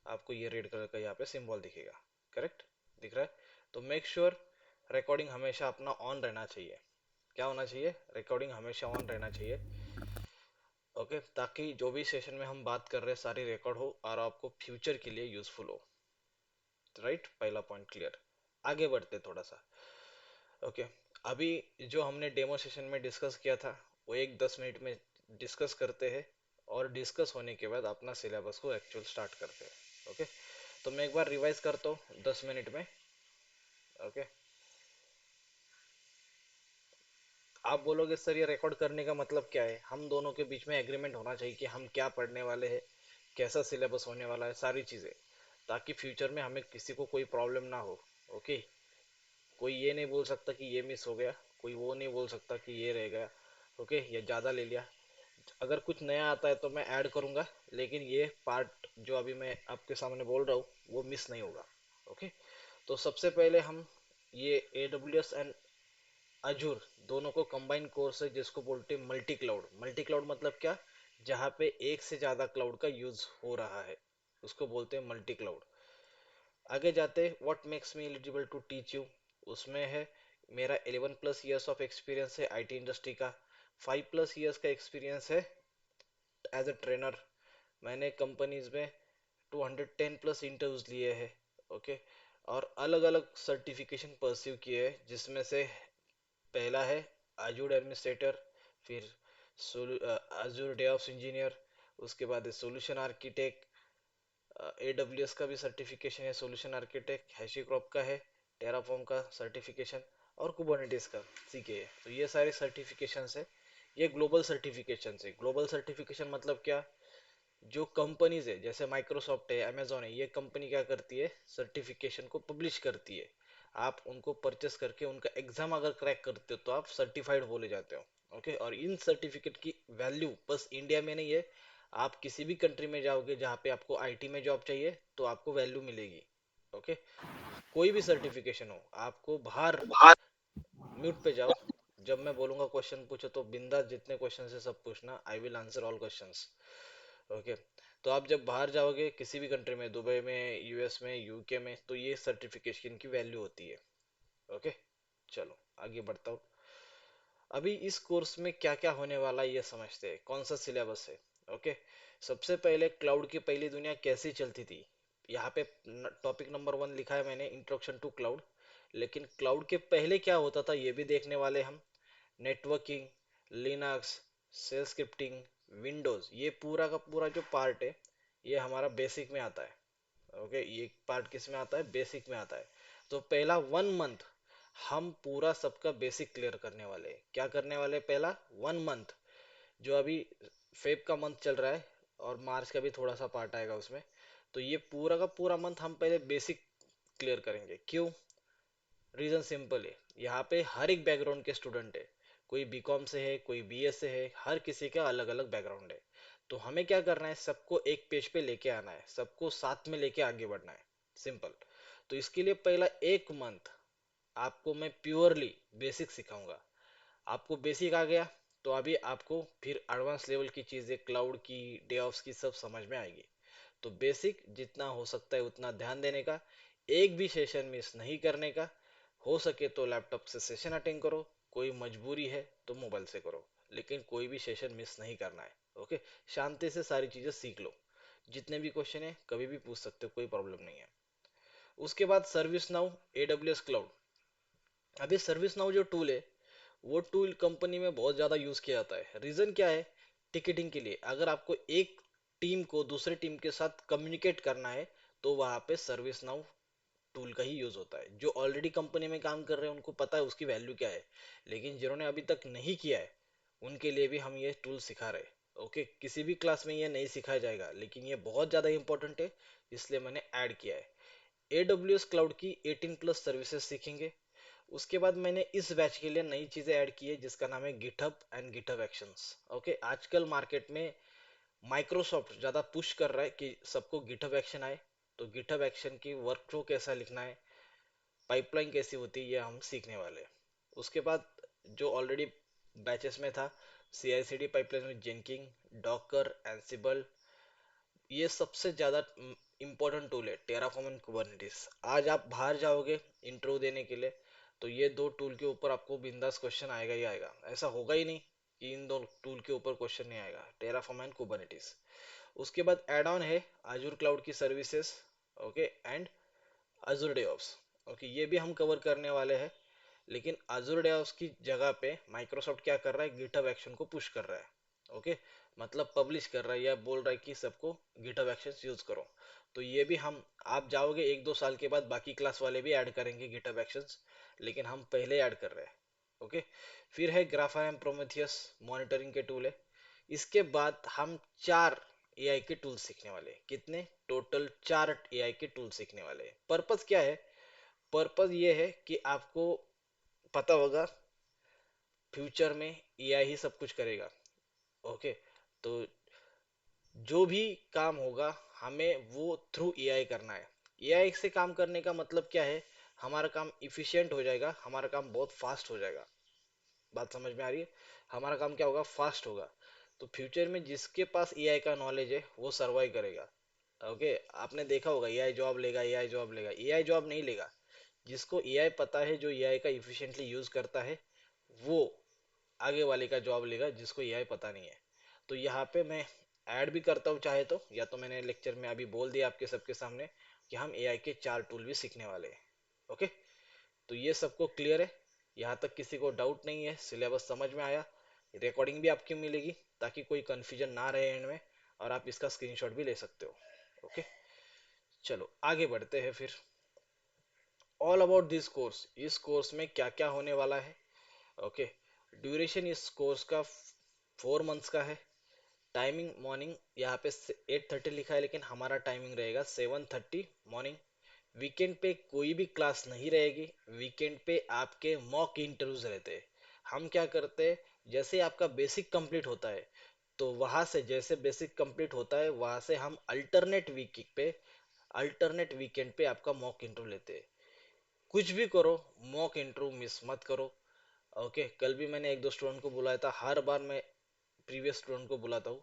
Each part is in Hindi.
आपको ये रेड कलर का यहाँ पे सिंबल दिखेगा। करेक्ट? दिख रहा है? तो मेक श्योर रिकॉर्डिंग हमेशा अपना ऑन रहना चाहिए। क्या होना चाहिए? रिकॉर्डिंग हमेशा ऑन रहना चाहिए। ओके, ताकि जो भी सेशन में हम बात कर रहे हैं सारी रिकॉर्ड हो और आपको फ्यूचर के लिए यूजफुल हो। राइट? पहला पॉइंट क्लियर। आगे बढ़ते थोड़ा सा। ओके, अभी जो हमने डेमो सेशन में डिस्कस किया था वो एक 10 मिनट में डिस्कस करते हैं, और डिस्कस होने के बाद अपना सिलेबस को एक्चुअल स्टार्ट करते हैं। ओके, तो मैं एक बार रिवाइज करता हूँ 10 मिनट में। ओके, आप बोलोगे सर ये रिकॉर्ड करने का मतलब क्या है? हम दोनों के बीच में एग्रीमेंट होना चाहिए कि हम क्या पढ़ने वाले हैं, कैसा सिलेबस होने वाला है, सारी चीज़ें, ताकि फ्यूचर में हमें किसी को कोई प्रॉब्लम ना हो। ओके, कोई ये नहीं बोल सकता कि ये मिस हो गया, कोई वो नहीं बोल सकता कि ये रह गया। ओके, ये ज़्यादा ले लिया। अगर कुछ नया आता है तो मैं ऐड करूँगा, लेकिन ये पार्ट जो अभी मैं आपके सामने बोल रहा हूँ वो मिस नहीं होगा। ओके, तो सबसे पहले हम ये AWS एंड अजूर दोनों को कंबाइन कोर्स है, जिसको बोलते हैं मल्टी क्लाउड। मल्टी क्लाउड मतलब क्या? जहाँ पे एक से ज़्यादा क्लाउड का यूज हो रहा है, उसको बोलते हैं मल्टी क्लाउड। आगे जाते, what makes me eligible to teach you, उसमें है मेरा 11+ ईयर्स ऑफ एक्सपीरियंस है IT इंडस्ट्री का। 5+ ईयर्स का एक्सपीरियंस है एज अ ट्रेनर। मैंने कंपनीज में 210+ इंटरव्यूज लिए हैं। ओके, और अलग अलग सर्टिफिकेशन परस्यू किए हैं, जिसमें से पहला है Azure एडमिनिस्ट्रेटर, फिर Azure DevOps इंजीनियर, उसके बाद है सोल्यूशन आर्किटेक्ट, AWS का भी सर्टिफिकेशन है सोल्यूशन आर्किटेक्ट, हैशीक्रॉप का है, टेराफॉर्म का सर्टिफिकेशन, और कुबरनेटिस का सीके है। तो ये सारे सर्टिफिकेशंस है। ये ग्लोबल सर्टिफिकेशन है। ग्लोबल सर्टिफिकेशन मतलब क्या? जो कंपनीज है जैसे माइक्रोसॉफ्ट है, अमेजोन है, ये कंपनी क्या करती है? सर्टिफिकेशन को पब्लिश करती है। आप उनको परचेस करके उनका एग्जाम अगर क्रैक करते हो तो आप सर्टिफाइड बोले जाते हो। ओके, और इन सर्टिफिकेट की वैल्यू बस इंडिया में नहीं है, आप किसी भी कंट्री में जाओगे जहाँ पे आपको IT में जॉब चाहिए तो आपको वैल्यू मिलेगी। ओके, कोई भी सर्टिफिकेशन हो, आपको बाहर, म्यूट पे जाओ, जब मैं बोलूंगा क्वेश्चन पूछो तो बिंदास जितने क्वेश्चन है सब पूछना, I will answer all questions. Okay, तो आप जब बाहर जाओगे किसी भी कंट्री में, दुबई में, US में, UK में, तो ये सर्टिफिकेशन की वैल्यू होती है। ओके, चलो आगे बढ़ता हूँ। अभी इस कोर्स में क्या क्या होने वाला है ये समझते हैं, कौन सा सिलेबस है। ओके, सबसे पहले क्लाउड की पहली दुनिया कैसी चलती थी। यहाँ पे टॉपिक नंबर 1 लिखा है मैंने, इंट्रोडक्शन टू क्लाउड। लेकिन क्लाउड के पहले क्या होता था ये भी देखने वाले हम। Networking, Linux, shell scripting, Windows, ये पूरा का पूरा जो पार्ट है ये हमारा बेसिक में आता है। ओके, ये पार्ट किस में आता है? बेसिक में आता है। तो पहला 1 मंथ हम पूरा सबका बेसिक क्लियर करने वाले हैं। क्या करने वाले हैं? पहला 1 मंथ, जो अभी फेब का मंथ चल रहा है और मार्च का भी थोड़ा सा पार्ट आएगा उसमें, तो ये पूरा का पूरा मंथ हम पहले बेसिक क्लियर करेंगे। क्यों? रीजन सिंपल है, यहाँ पे हर एक बैकग्राउंड के स्टूडेंट है। कोई BCom से है, कोई BS से है, हर किसी का अलग अलग बैकग्राउंड है। तो हमें क्या करना है? सबको एक पेज पे लेके आना है, सबको साथ में लेके आगे बढ़ना है। सिंपल। तो इसके लिए पहला 1 मंथ आपको मैं प्योरली बेसिक सिखाऊंगा। आपको बेसिक आ गया तो अभी आपको फिर एडवांस लेवल की चीजें, क्लाउड की, डेवऑप्स की, सब समझ में आएगी। तो बेसिक जितना हो सकता है उतना ध्यान देने का, एक भी सेशन मिस नहीं करने का। हो सके तो लैपटॉप से सेशन अटेंड करो, कोई मजबूरी है तो मोबाइल से करो, लेकिन कोई भी सेशन मिस नहीं करना है। ओके, शांति से सारी चीजें सीख लो। जितने भी क्वेश्चन है कभी भी पूछ सकते हो, कोई प्रॉब्लम नहीं है। उसके बाद सर्विस नाउ, AWS क्लाउड। अभी सर्विस नाउ जो टूल है वो टूल कंपनी में बहुत ज़्यादा यूज़ किया जाता है। रीज़न क्या है? टिकटिंग के लिए। अगर आपको एक टीम को दूसरे टीम के साथ कम्युनिकेट करना है तो वहाँ पे सर्विस नाउ टूल का ही यूज़ होता है। जो ऑलरेडी कंपनी में काम कर रहे हैं उनको पता है उसकी वैल्यू क्या है, लेकिन जिन्होंने अभी तक नहीं किया है उनके लिए भी हम ये टूल सिखा रहे हैं। ओके, किसी भी क्लास में ये नहीं सिखाया जाएगा, लेकिन ये बहुत ज़्यादा इंपॉर्टेंट है, इसलिए मैंने ऐड किया है। AWS क्लाउड की 18+ सर्विसेज सीखेंगे। उसके बाद मैंने इस बैच के लिए नई चीजें ऐड की है, जिसका नाम है GitHub and GitHub actions. Okay, आजकल मार्केट में माइक्रोसॉफ्ट ज्यादा पुश कर रहा है कि सबको गिटहब एक्शन आए। तो गिटहब एक्शन की वर्कफ्लो कैसा लिखना है, पाइपलाइन कैसी होती है, ये हम सीखने वाले हैं। उसके बाद जो ऑलरेडी बैचेस में था, CI/CD पाइपलाइन में जेनकिंग, डॉकर, एंसिबल, ये सबसे ज्यादा इम्पोर्टेंट टूल है, टेराफॉर्म एंड कुबरनेटिस। आज आप बाहर जाओगे इंटरव्यू देने के लिए, तो ये दो टूल के ऊपर आपको बिंदास क्वेश्चन आएगा ही आएगा, ऐसा होगा ही नहीं कि इन दो टूल के ऊपर क्वेश्चन नहीं आएगा, टेराफॉर्म एंड कुबरनेटिस। उसके बाद एड ऑन है अजूर क्लाउड की services, okay, and Azzur DevOps. Okay, ये भी हम कवर करने वाले हैं। लेकिन अजूर डेवऑप्स की जगह पे माइक्रोसॉफ्ट क्या कर रहा है, गिटहब एक्शन को पुश कर रहा है। ओके, मतलब पब्लिश कर रहा है या बोल रहा है कि सबको गिटहब एक्शंस यूज करो। तो ये भी हम, आप जाओगे 1-2 साल के बाद बाकी क्लास वाले भी ऐड करेंगे गिटहब एक्शंस, लेकिन हम पहले ऐड कर रहे हैं। ओके, फिर है ग्राफाएम प्रोमेथियस, मॉनिटरिंग के टूल है। इसके बाद हम 4 एआई के टूल सीखने वाले हैं। कितने? टोटल 4 एआई के टूल सीखने वाले हैं। पर्पस क्या है? पर्पस ये है कि आपको पता होगा फ्यूचर में एआई ही सब कुछ करेगा। ओके, तो जो भी काम होगा हमें वो थ्रू एआई करना है। एआई से काम करने का मतलब क्या है? हमारा काम इफिशिएंट हो जाएगा, हमारा काम बहुत फास्ट हो जाएगा। बात समझ में आ रही है? हमारा काम क्या होगा? फास्ट होगा। तो फ्यूचर में जिसके पास एआई का नॉलेज है वो सर्वाइव करेगा। ओके, आपने देखा होगा एआई जॉब लेगा, एआई जॉब लेगा, एआई जॉब नहीं लेगा। जिसको एआई पता है, जो एआई का इफिशिएंटली यूज करता है, वो आगे वाले का जॉब लेगा जिसको एआई पता नहीं है। तो यहाँ पे मैं ऐड भी करता हूँ चाहे तो, या तो मैंने लेक्चर में अभी बोल दिया आपके सबके सामने कि हम एआई के 4 टूल भी सीखने वाले हैं। ओके, तो ये सबको क्लियर है? यहाँ तक किसी को डाउट नहीं है? सिलेबस समझ में आया? रिकॉर्डिंग भी आपकी मिलेगी ताकि कोई कंफ्यूजन ना रहे एंड में, और आप इसका स्क्रीनशॉट भी ले सकते हो। ओके, चलो आगे बढ़ते हैं फिर। ऑल अबाउट दिस कोर्स, इस कोर्स में क्या क्या होने वाला है। ओके, ड्यूरेशन इस कोर्स का 4 मंथ्स का है। टाइमिंग मॉर्निंग, यहाँ पे 8:30 लिखा है, लेकिन हमारा टाइमिंग रहेगा 7:30 मॉर्निंग। वीकेंड पे कोई भी क्लास नहीं रहेगी। वीकेंड पे आपके मॉक इंटरव्यूज रहते हैं। हम क्या करते हैं, जैसे आपका बेसिक कंप्लीट होता है, तो वहां से जैसे बेसिक कंप्लीट होता है वहां से हम अल्टरनेट वीकेंड पे आपका मॉक इंटरव्यू लेते हैं। कुछ भी करो, मॉक इंटरव्यू मिस मत करो। ओके, कल भी मैंने 1-2 स्टूडेंट को बुलाया था, हर बार मैं प्रीवियस स्टूडेंट को बुलाता हूँ।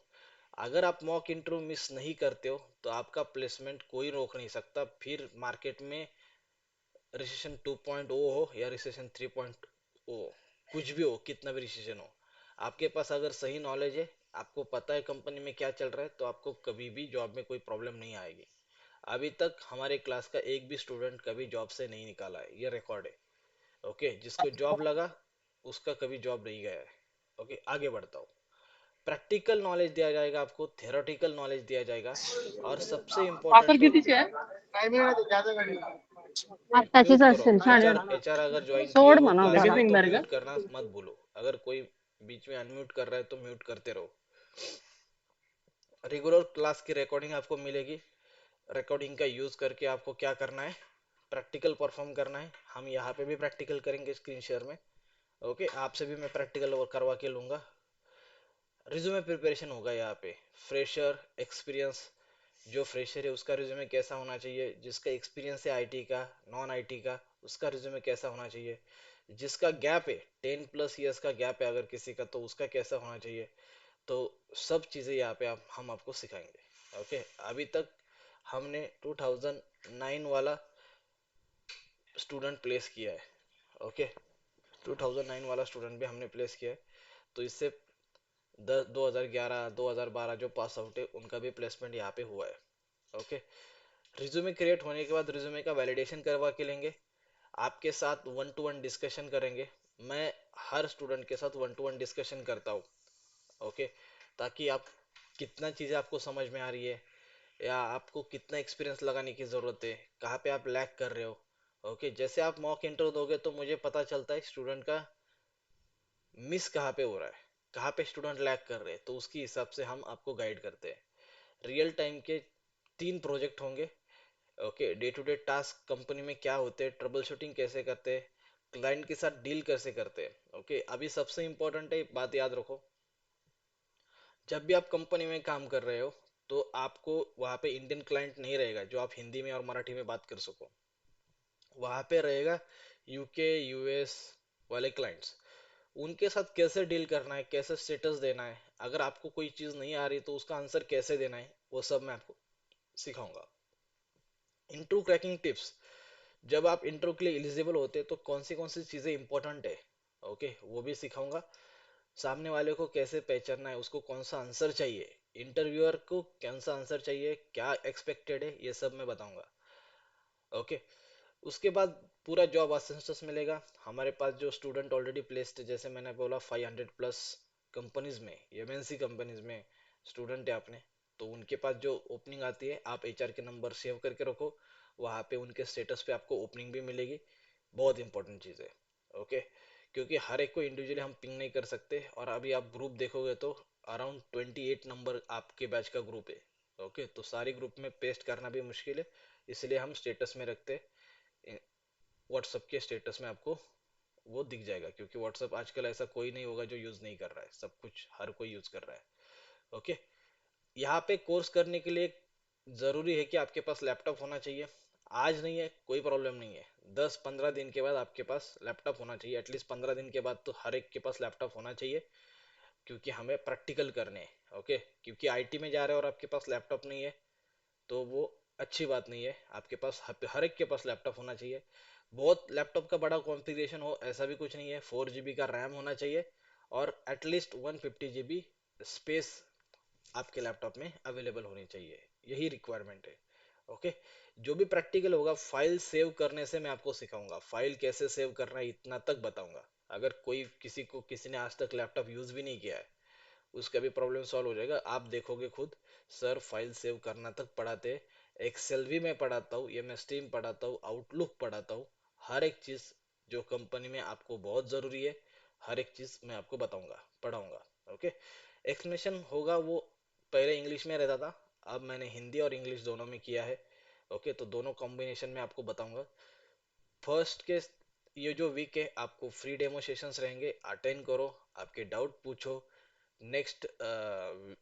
अगर आप मॉक इंटरव्यू मिस नहीं करते हो तो आपका प्लेसमेंट कोई रोक नहीं सकता। फिर मार्केट में रिसेशन 2.0 हो या रिसेशन 3.0, कुछ भी हो, कितना भी रिसेशन हो, आपके पास अगर सही नॉलेज है, आपको पता है कंपनी में क्या चल रहा है, तो आपको कभी भी जॉब में कोई प्रॉब्लम नहीं आएगी। अभी तक हमारे क्लास का एक भी स्टूडेंट कभी जॉब से नहीं निकाला है, ये रिकॉर्ड है। ओके, जिसको जॉब लगा उसका कभी जॉब नहीं गया है। ओके, आगे बढ़ता हूँ। प्रैक्टिकल नॉलेज दिया जाएगा आपको, थ्योरेटिकल नॉलेज दिया जाएगा, और सबसे पार्सल इम्पोर्टेंट है, कितीची आहे टायमिंग आहे ज्यादा गाडी आत्ताचीच म्यूट करो। असेल एचआर साडे एचआर अगर ज्वाइन किए सोड हो म्हणा क्लास लगेच में तो निघणार का म्यूट करना मत भूलो। अगर कोई बीच में अनम्यूट कर रहा है तो म्यूट करते रहो। रेगुलर क्लास की रिकॉर्डिंग आपको मिलेगी। रिकॉर्डिंग का यूज करके आपको क्या करना है, प्रैक्टिकल परफॉर्म करना है। हम यहाँ पे भी प्रैक्टिकल करेंगे स्क्रीन शेयर में। ओके, आपसे भी मैं प्रैक्टिकल करवा के लूंगा। रिज्यूमे प्रिपरेशन होगा यहाँ पे। फ्रेशर, एक्सपीरियंस, जो फ्रेशर है उसका रिज्यूमे कैसा होना चाहिए, जिसका एक्सपीरियंस है आईटी का, नॉन आईटी का, उसका रिज्यूमे कैसा होना चाहिए, जिसका गैप है 10+ ईयर्स का गैप है अगर किसी का, तो उसका कैसा होना चाहिए। तो सब चीज़ें यहाँ पे हम आपको सिखाएंगे। ओके, अभी तक हमने 2009 वाला स्टूडेंट प्लेस किया है। ओके, 2009 वाला स्टूडेंट भी हमने प्लेस किया है। तो इससे 2011 2012 जो पास आउट है उनका भी प्लेसमेंट यहाँ पे हुआ है। ओके, रिज्यूमे क्रिएट होने के बाद रिज्यूमे का वैलिडेशन करवा के लेंगे। आपके साथ 1-to-1 डिस्कशन करेंगे। मैं हर स्टूडेंट के साथ 1-to-1 डिस्कशन करता हूँ। ओके, ताकि आप कितना चीज़ें आपको समझ में आ रही है, या आपको कितना एक्सपीरियंस लगाने की ज़रूरत है, कहाँ पे आप लैग कर रहे हो। ओके, जैसे आप मॉक इंटरव्यू दोगे तो मुझे पता चलता है स्टूडेंट का मिस कहाँ पे हो रहा है, कहाँ पे स्टूडेंट लैग कर रहे हैं, तो उसके हिसाब से हम आपको गाइड करते हैं। रियल टाइम के 3 प्रोजेक्ट होंगे। Okay, day to day task company में क्या होते हैं, ट्रबल शूटिंग कैसे करते हैं, क्लाइंट के साथ डील कैसे करते हैं। ओके, अभी सबसे इंपॉर्टेंट है, बात याद रखो, जब भी आप कंपनी में काम कर रहे हो तो आपको वहाँ पे इंडियन क्लाइंट नहीं रहेगा जो आप हिंदी में और मराठी में बात कर सको। वहाँ पे रहेगा यूके यूएस वाले क्लाइंट्स। उनके साथ कैसे डील करना है, कैसे स्टेटस देना है, अगर आपको कोई चीज नहीं आ रही तो उसका आंसर कैसे देना है, वो सब मैं आपको सिखाऊंगा। इंटरव्यू क्रैकिंग टिप्स, जब आप इंटरव्यू के लिए एलिजिबल होते हैं तो कौन सी चीजें इंपॉर्टेंट है, ओके, वो भी सिखाऊंगा। सामने वाले को कैसे पहचानना है, उसको कौन सा आंसर चाहिए, इंटरव्यूअर को कौन सा आंसर चाहिए, क्या एक्सपेक्टेड है, ये सब मैं बताऊंगा। ओके। उसके बाद पूरा जॉब असिस्टेंस मिलेगा। हमारे पास जो स्टूडेंट ऑलरेडी प्लेस्ड है, जैसे मैंने बोला 500 प्लस कंपनीज में, एमएनसी कंपनीज में स्टूडेंट है आपने, तो उनके पास जो ओपनिंग आती है, आप एचआर के नंबर सेव करके रखो, वहाँ पे उनके स्टेटस पे आपको ओपनिंग भी मिलेगी। बहुत इंपॉर्टेंट चीज़ है। ओके। क्योंकि हर एक को इंडिविजुअली हम पिंग नहीं कर सकते, और अभी आप ग्रुप देखोगे तो अराउंड 28 नंबर आपके बैच का ग्रुप है। ओके, तो सारी ग्रुप में पेस्ट करना भी मुश्किल है, इसलिए हम स्टेटस में रखते हैं। व्हाट्सअप के स्टेटस में आपको वो दिख जाएगा, क्योंकि व्हाट्सअप आजकल ऐसा कोई नहीं होगा जो यूज नहीं कर रहा है, सब कुछ हर कोई यूज कर रहा है। ओके। यहाँ पे कोर्स करने के लिए जरूरी है कि आपके पास लैपटॉप होना चाहिए। आज नहीं है कोई प्रॉब्लम नहीं है, 10-15 दिन के बाद आपके पास लैपटॉप होना चाहिए, एटलीस्ट 15 दिन के बाद तो हर एक के पास लैपटॉप होना चाहिए, क्योंकि हमें प्रैक्टिकल करने हैं। ओके। क्योंकि आईटी में जा रहे हैं और आपके पास लैपटॉप नहीं है, तो वो अच्छी बात नहीं है। आपके पास हर एक के पास लैपटॉप होना चाहिए। बहुत लैपटॉप का बड़ा कॉन्फ़िगरेशन हो ऐसा भी कुछ नहीं है, 4 GB का रैम होना चाहिए, और एटलीस्ट 150 GB स्पेस आपके लैपटॉप में अवेलेबल होनी चाहिए, यही रिक्वायरमेंट है। ओके। जो भी प्रैक्टिकल होगा, फाइल सेव करने से मैं आपको सिखाऊंगा, फाइल कैसे सेव करना है इतना तक बताऊंगा। अगर कोई किसी ने आज तक लैपटॉप यूज भी नहीं किया है, उसका भी प्रॉब्लम सॉल्व हो जाएगा। आप देखोगे खुद, सर फाइल सेव करना तक पढ़ाते हैं, एक्सेल भी मैं पढ़ाता हूँ, एमएस टीम पढ़ाता हूँ, आउटलुक पढ़ाता हूँ, हर एक चीज जो कंपनी में आपको बहुत जरूरी है, हर एक चीज मैं आपको बताऊंगा, पढ़ाऊंगा। ओके। एक्सप्लेनेशन होगा वो, पहले इंग्लिश में रहता था, अब मैंने हिंदी और इंग्लिश दोनों में किया है। ओके, तो दोनों कॉम्बिनेशन में आपको बताऊंगा। फर्स्ट के ये जो वीक है आपको फ्री डेमो सेशंस रहेंगे, अटेंड करो, आपके डाउट पूछो। नेक्स्ट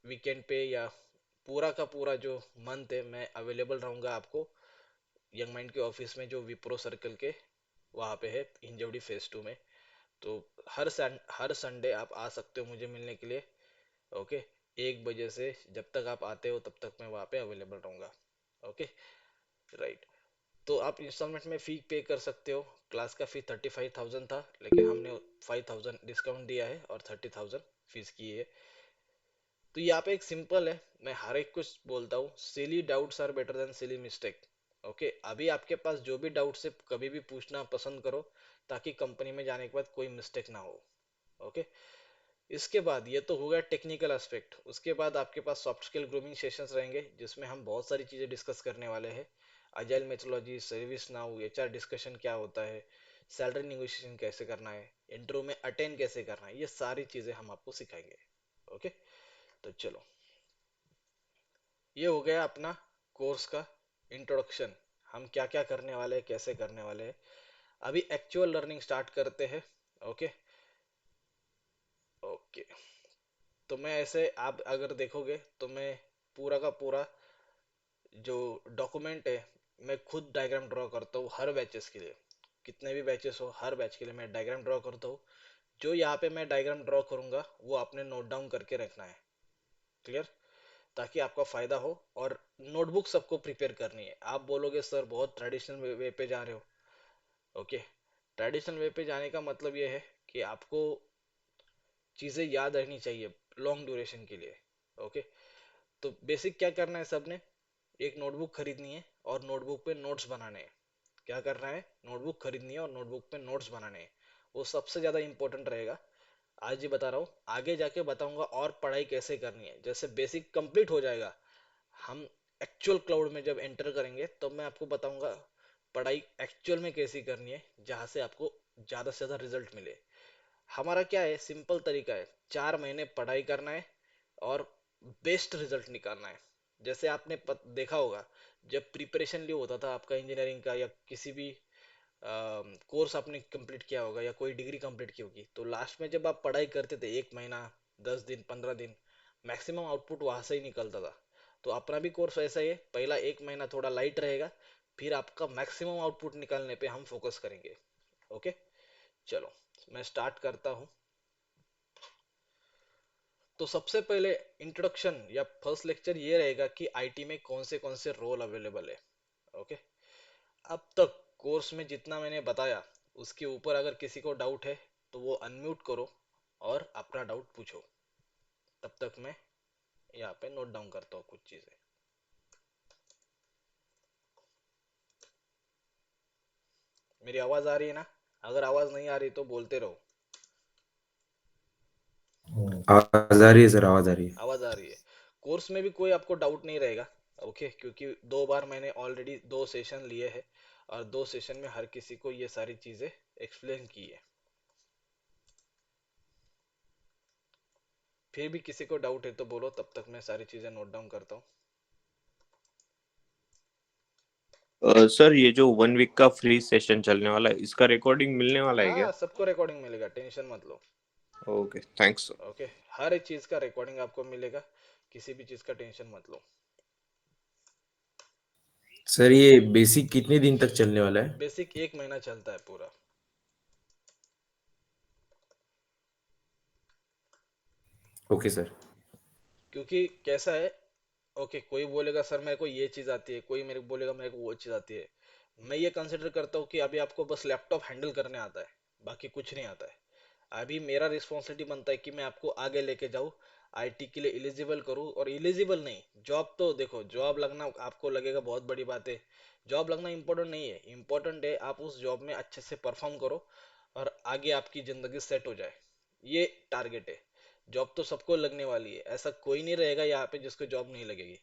वीकेंड पे या पूरा का पूरा जो मंथ है मैं अवेलेबल रहूंगा आपको यंग माइंड के ऑफिस में, जो विप्रो सर्कल के वहाँ पे है, हिंजवड़ी फेज 2 में। तो हर संडे आप आ सकते हो मुझे मिलने के लिए। ओके। 1 बजे से जब तक आप आते हो तब तक मैं वहाँ पे अवेलेबल रहूंगा। ओके। राइट। तो आप इंस्टॉलमेंट में फी पे कर सकते हो। क्लास का फी 35,000 था, लेकिन हमने 5,000 डिस्काउंट दिया है और 30,000 फीस की है। तो यहाँ पे एक सिंपल है, मैं हर एक कुछ बोलता हूँ, silly doubts are better than silly mistake. Okay, अभी आपके पास जो भी डाउट्स है कभी भी पूछना पसंद करो, ताकि कंपनी में जाने के बाद कोई मिस्टेक ना हो। ओके। इसके बाद ये तो हो गया टेक्निकल एस्पेक्ट, उसके बाद आपके पास सॉफ्ट स्किल ग्रूमिंग सेशंस रहेंगे, जिसमें हम बहुत सारी चीजें डिस्कस करने वाले हैं। Agile methodology, service now, HR discussion क्या होता है, सैलरी निगोशिएशन कैसे करना है, इंटरव्यू में अटेंड कैसे करना है, ये सारी चीजें हम आपको सिखाएंगे। ओके। तो चलो, ये हो गया अपना कोर्स का इंट्रोडक्शन, हम क्या क्या करने वाले हैं, कैसे करने वाले हैं। अभी एक्चुअल लर्निंग स्टार्ट करते हैं। ओके। ओके। तो मैं ऐसे, आप अगर देखोगे तो मैं पूरा का पूरा जो डॉक्यूमेंट है, मैं खुद डायग्राम ड्रॉ करता हूँ हर बैचेस के लिए। कितने भी बैचेस हो, हर बैच के लिए मैं डायग्राम ड्रॉ करता हूँ। जो यहाँ पे मैं डायग्राम ड्रॉ करूंगा वो आपने नोट डाउन करके रखना है। क्लियर? ताकि आपका फायदा हो। और नोटबुक सबको प्रिपेयर करनी है। आप बोलोगे सर बहुत ट्रेडिशनल वे पे जा रहे हो। ओके। ट्रेडिशनल वे पे जाने का मतलब ये है कि आपको चीजें याद रहनी चाहिए लॉन्ग ड्यूरेशन के लिए। ओके। तो बेसिक क्या करना है, सबने एक नोटबुक खरीदनी है और नोटबुक पे नोट्स बनाने हैं। क्या करना है, नोटबुक खरीदनी है और नोटबुक पे नोट्स बनाने हैं। वो सबसे ज्यादा इंपॉर्टेंट रहेगा। आज ही बता रहा हूँ, आगे जाके बताऊंगा और पढ़ाई कैसे करनी है, जैसे बेसिक कंप्लीट हो जाएगा, हम एक्चुअल क्लाउड में जब एंटर करेंगे तो मैं आपको बताऊंगा पढ़ाई एक्चुअल में कैसी करनी है, जहां से आपको ज्यादा से ज्यादा रिजल्ट मिले। हमारा क्या है, सिंपल तरीका है, 4 महीने पढ़ाई करना है और बेस्ट रिजल्ट निकालना है। जैसे आपने देखा होगा, जब प्रिपरेशन लिए होता था आपका इंजीनियरिंग का या किसी भी कोर्स आपने कंप्लीट किया होगा या कोई डिग्री कंप्लीट की होगी, तो लास्ट में जब आप पढ़ाई करते थे 1 महीना, 10 दिन, 15 दिन, मैक्सिमम आउटपुट वहां से ही निकलता था। तो अपना भी कोर्स ऐसा ही है, पहला 1 महीना थोड़ा लाइट रहेगा, फिर आपका मैक्सिमम आउटपुट निकालने पे हम फोकस करेंगे। ओके। चलो, मैं स्टार्ट करता हूँ। तो सबसे पहले इंट्रोडक्शन या फर्स्ट लेक्चर ये रहेगा कि आईटी में कौन से रोल अवेलेबल है। ओके। अब तक कोर्स में जितना मैंने बताया उसके ऊपर अगर किसी को डाउट है तो वो अनम्यूट करो और अपना डाउट पूछो। तब तक मैं यहाँ पे नोट डाउन करता हूँ कुछ चीजें। मेरी आवाज आ रही है ना? अगर आवाज नहीं आ रही तो बोलते रहो। आवाज आ रही है सर, आवाज आ रही है। आवाज आ रही है। कोर्स में भी कोई आपको डाउट नहीं रहेगा। ओके, क्योंकि 2 बार मैंने ऑलरेडी 2 सेशन लिए हैं और 2 सेशन में हर किसी को ये सारी चीजें एक्सप्लेन की है। फिर भी किसी को डाउट है तो बोलो, तब तक मैं सारी चीजें नोट डाउन करता हूँ। सर ये जो 1 वीक का फ्री सेशन चलने वाला है इसका रिकॉर्डिंग मिलने वाला है क्या? हाँ, सबको रिकॉर्डिंग मिलेगा, टेंशन मत लो। Okay, thanks sir. ओके, हर एक चीज का रिकॉर्डिंग आपको मिलेगा, किसी भी चीज का टेंशन मत लो। सर ये बेसिक कितने दिन तक चलने वाला है? बेसिक 1 महीना चलता है पूरा। Okay sir. क्योंकि कैसा है, ओके, कोई बोलेगा सर मेरे को ये चीज आती है, कोई मेरे को बोलेगा मेरे को वो चीज आती है। मैं ये कंसिडर करता हूँ कि अभी आपको बस लैपटॉप हैंडल करने आता है, बाकी कुछ नहीं आता है। अभी मेरा रिस्पॉन्सिबिलिटी बनता है कि मैं आपको आगे लेके जाऊँ, आईटी के लिए एलिजिबल करूँ। और एलिजिबल नहीं, जॉब तो देखो, जॉब लगना आपको लगेगा बहुत बड़ी बात है। जॉब लगना इंपॉर्टेंट नहीं है, इंपॉर्टेंट है आप उस जॉब में अच्छे से परफॉर्म करो और आगे आपकी जिंदगी सेट हो जाए। ये टारगेट है। जॉब तो सबको लगने वाली है, ऐसा कोई नहीं रहेगा यहाँ पे जिसको जॉब नहीं लगेगी।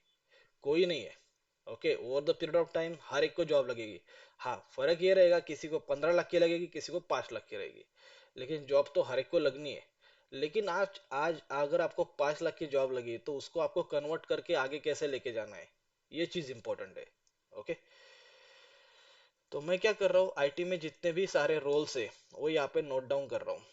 कोई नहीं है। Okay, over the period of time हर एक को जॉब लगेगी। हाँ, फर्क ये रहेगा, किसी को 15 लाख की लगेगी, किसी को 5 लाख की रहेगी, लेकिन जॉब तो हर एक को लगनी है। लेकिन आज आज अगर आपको 5 लाख की जॉब लगी तो उसको आपको कन्वर्ट करके आगे कैसे लेके जाना है, ये चीज इंपॉर्टेंट है। ओके। तो मैं क्या कर रहा हूँ, आईटी में जितने भी सारे रोल्स है वो यहाँ पे नोट डाउन कर रहा हूँ।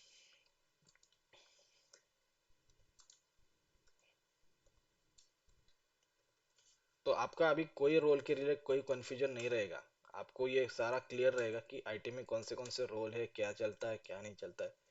तो आपका अभी कोई रोल के रिलेटेड कोई कंफ्यूजन नहीं रहेगा। आपको ये सारा क्लियर रहेगा कि आईटी में कौन से रोल है, क्या चलता है क्या नहीं चलता है।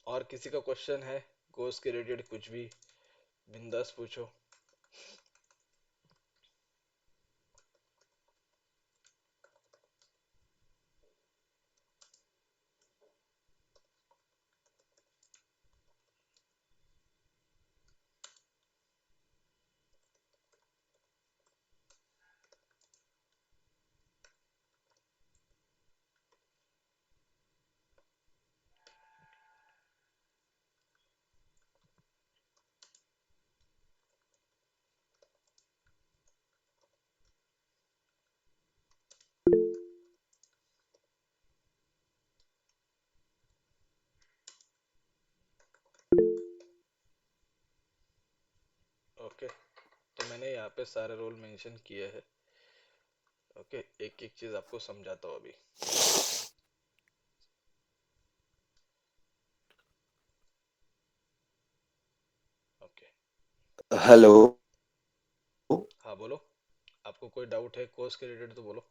और किसी का क्वेश्चन है कोर्स के रिलेटेड, कुछ भी बिंदास पूछो। ओके, तो मैंने यहाँ पे सारे रोल मेंशन किए हैं। ओके, एक एक चीज आपको समझाता हूँ अभी। ओके। हेलो। हाँ बोलो, आपको कोई डाउट है कोर्स के रिलेटेड तो बोलो।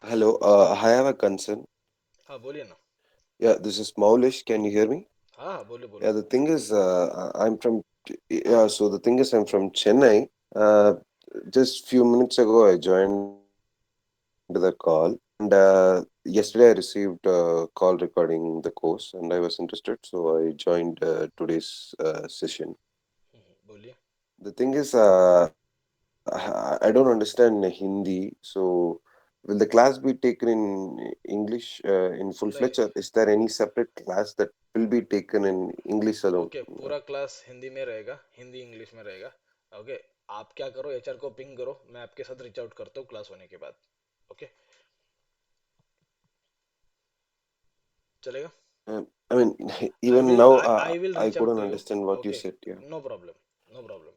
Hello, I have a concern. हाँ बोलिए ना। Yeah, this is Maulish. Can you hear me? हाँ हाँ, बोलो बोलो। Yeah, the thing is, I'm from, yeah, so the thing is, I'm from Chennai. Just few minutes ago, I joined the call, and yesterday I received a call regarding the course, and I was interested, so I joined today's session. बोलिए। The thing is, I don't understand Hindi, so will the class be taken in English in नहीं, full-fledged, or is there any separate class that will be taken in English alone? Okay, पूरा क्लास हिंदी में रहेगा, हिंदी इंग्लिश में रहेगा। ओके, आप क्या करो, एचआर को पिंग करो, मैं आपके साथ रीच आउट करता हूँ क्लास होने के बाद। ओके, चलेगा? I mean, I even will now, I will I reach out couldn't to you. understand what you Okay, said. Yeah. no problem, no problem.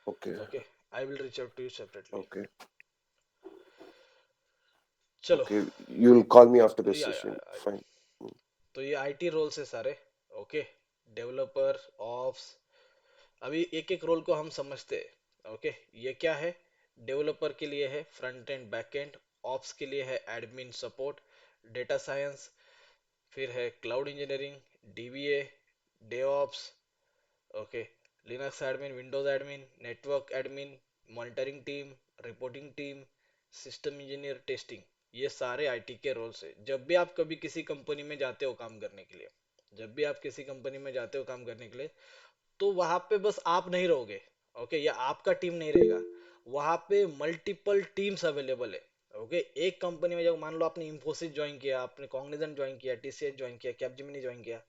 Okay. Okay, I will reach out to you separately. Okay. चलो, Okay. You'll call me after this या session. I will. Fine. तो ये आईटी रोल्स है सारे. Okay, developer, ops. अभी एक एक रोल को हम समझते हैं. ओके, ये क्या है? डेवलपर के लिए है front end back end. Ops के लिए है एडमिन सपोर्ट, डेटा साइंस. फिर है cloud engineering, DBA, DevOps. Okay, Linux admin, Windows admin, network admin, monitoring team, reporting team, system engineer, testing. ये सारे आईटी के रोल्स है. जब भी आप कभी किसी कंपनी में जाते हो काम करने के लिए, जब भी आप किसी कंपनी में जाते हो काम करने के लिए, तो वहां पे बस आप नहीं रहोगे. ओके, या आपका टीम नहीं रहेगा. वहां पे मल्टीपल टीम्स अवेलेबल है. ओके, एक कंपनी में जब मान लो आपने इंफोसिस ज्वाइन किया, आपने कॉग्निजेंट ज्वाइन किया, टीसीएस ज्वाइन किया, कैपजेमिनी ज्वाइन किया,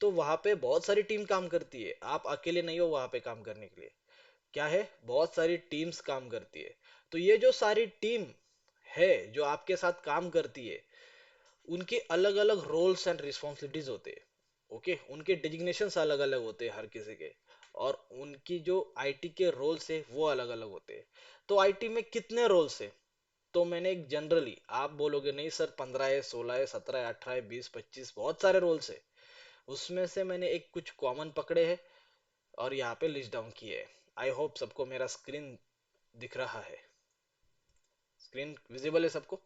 तो वहां पे बहुत सारी टीम काम करती है. आप अकेले नहीं हो वहां पे काम करने के लिए. क्या है, बहुत सारी टीम्स काम करती है. तो ये जो सारी टीम है जो आपके साथ काम करती है, उनके अलग अलग रोल्स एंड रिस्पॉन्सिबिलिटीज होते हैं. ओके, उनके डिजिग्नेशंस अलग अलग होते हैं हर किसी के. और उनकी जो आईटी के रोल्स है वो अलग अलग होते हैं. तो आईटी में कितने रोल्स है? तो मैंने एक जनरली, आप बोलोगे नहीं सर 15 है, 16 है, 17 है, 18 है, 20, 25, बहुत सारे रोल्स है. उसमें से मैंने एक कुछ कॉमन पकड़े हैं और यहाँ पे लिस्ट डाउन किए हैं. आई होप सबको मेरा स्क्रीन दिख रहा है. स्क्रीन विजिबल है सबको?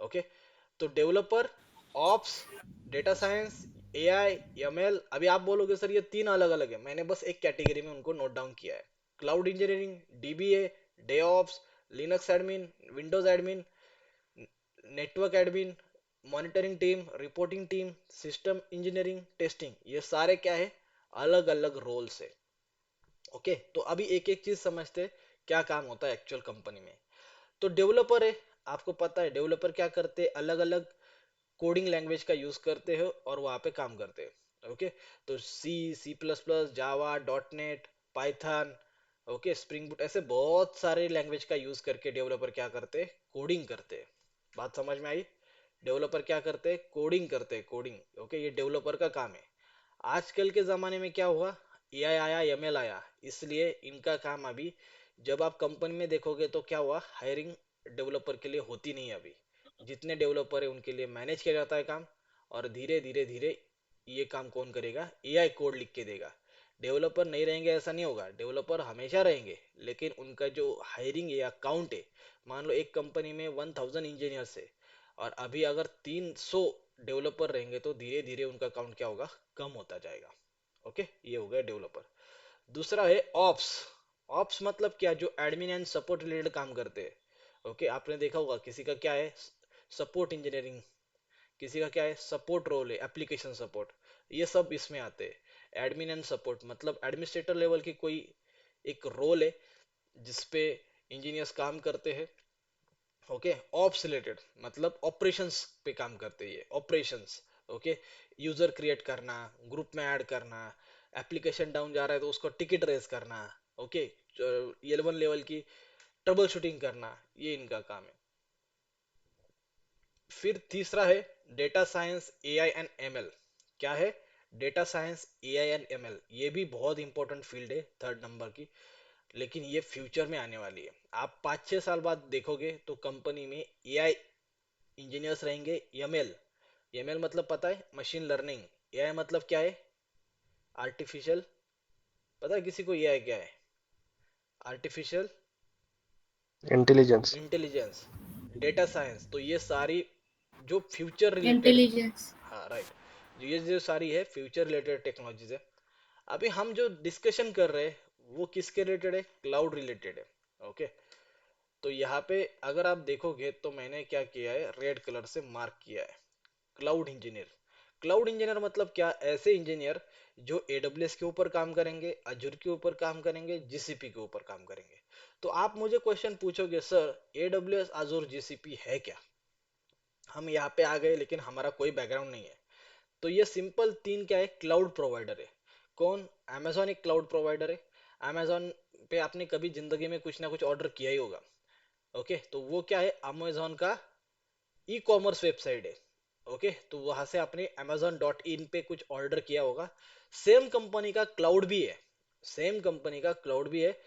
ओके, तो developer, ops, data science, AI, ML. अभी आप बोलोगे सर ये तीन अलग अलग है. मैंने बस एक कैटेगरी में उनको नोट डाउन किया है. Cloud engineering, DBA, DevOps, Linux admin, Windows admin, network admin, monitoring team, reporting team, system engineering, testing. ये सारे क्या है, अलग अलग रोल्स है. ओके, तो अभी एक एक चीज समझते हैं, क्या काम होता है एक्चुअल कंपनी में. तो डेवलपर है, आपको पता है डेवलपर क्या करते हैं, अलग अलग कोडिंग लैंग्वेज का यूज करते हो और वहां पे काम करते हैं. ओके, तो C, C plus plus, Java, dot net, Python, okay, Spring Boot, ऐसे बहुत सारे लैंग्वेज का यूज करके डेवलपर क्या करते हैं, कोडिंग करते हैं. बात समझ में आई? डेवलपर क्या करते हैं, कोडिंग करते हैं, कोडिंग. ओके, ये डेवलपर का काम है. आजकल के ज़माने में क्या हुआ, एआई आया, एमएल आया, इसलिए इनका काम अभी, जब आप कंपनी में देखोगे तो क्या हुआ, हायरिंग डेवलपर के लिए होती नहीं है अभी. जितने डेवलपर है उनके लिए मैनेज किया जाता है काम. और धीरे धीरे धीरे ये काम कौन करेगा, एआई कोड लिख के देगा. डेवलपर नहीं रहेंगे ऐसा नहीं होगा, डेवलपर हमेशा रहेंगे, लेकिन उनका जो हायरिंग या काउंट है, मान लो एक कंपनी में 1000 इंजीनियर्स है, और अभी अगर 300 डेवलपर रहेंगे तो धीरे धीरे उनका काउंट क्या होगा, कम होता जाएगा. ओके, ये हो गया डेवलपर. दूसरा है ऑप्स. ऑप्स मतलब क्या, जो एडमिन एंड सपोर्ट रिलेटेड काम करते हैं. ओके, आपने देखा होगा किसी का क्या है, सपोर्ट इंजीनियरिंग, किसी का क्या है, सपोर्ट रोल है, एप्लीकेशन सपोर्ट. ये सब इसमें आते हैं. एडमिन एंड सपोर्ट मतलब एडमिनिस्ट्रेटर लेवल की कोई एक रोल है जिसपे इंजीनियर्स काम करते हैं. ओके, ऑप्स रिलेटेड मतलब ऑपरेशंस पे काम करते हैं, ये ऑपरेशंस. ओके, यूजर क्रिएट करना, ग्रुप में ऐड करना, एप्लीकेशन डाउन जा रहा है तो उसको टिकट रेज करना. ओके, L1 लेवल की ट्रबल शूटिंग करना, ये इनका काम है. फिर तीसरा है data science, AI and ML. क्या है, data science, AI and ML, ये भी बहुत इंपॉर्टेंट फील्ड है, थर्ड नंबर की. लेकिन ये फ्यूचर में आने वाली है. आप 5-6 साल बाद देखोगे तो कंपनी में एआई इंजीनियर्स रहेंगे. एमएल, एमएल मतलब पता है, मशीन लर्निंग. एआई मतलब क्या है, आर्टिफिशियल, पता है किसी को एआई क्या है, artificial intelligence. Intelligence. Data science, तो ये सारी जो फ्यूचर रिलेटेड. इंटेलिजेंस. हाँ राइट, ये जो सारी है फ्यूचर रिलेटेड टेक्नोलॉजीज है. अभी हम जो डिस्कशन कर रहे हैं वो किसके रिलेटेड है, क्लाउड रिलेटेड है. ओके, तो यहाँ पे अगर आप देखोगे तो मैंने क्या किया है, रेड कलर से मार्क किया है, क्लाउड इंजीनियर. क्लाउड इंजीनियर मतलब क्या, ऐसे इंजीनियर जो एडब्ल्यूएस के ऊपर काम करेंगे, अजूर के ऊपर काम करेंगे, जीसीपी के ऊपर काम करेंगे. तो आप मुझे क्वेश्चन पूछोगे सर एडब्ल्यूएस, अजूर, जीसीपी है क्या. हम यहाँ पे आ गए लेकिन हमारा कोई बैकग्राउंड नहीं है. तो ये सिंपल तीन क्या है, क्लाउड प्रोवाइडर है. कौन, अमेजोन एक क्लाउड प्रोवाइडर है. अमेजोन पे आपने कभी जिंदगी में कुछ ना कुछ ऑर्डर किया ही होगा. ओके, तो वो क्या है, अमेजोन का ई कॉमर्स वेबसाइट है. ओके, तो वहां से आपने amazon.in पे कुछ ऑर्डर किया होगा। सेम कंपनी का क्लाउड भी है, सेम कंपनी का क्लाउड भी है,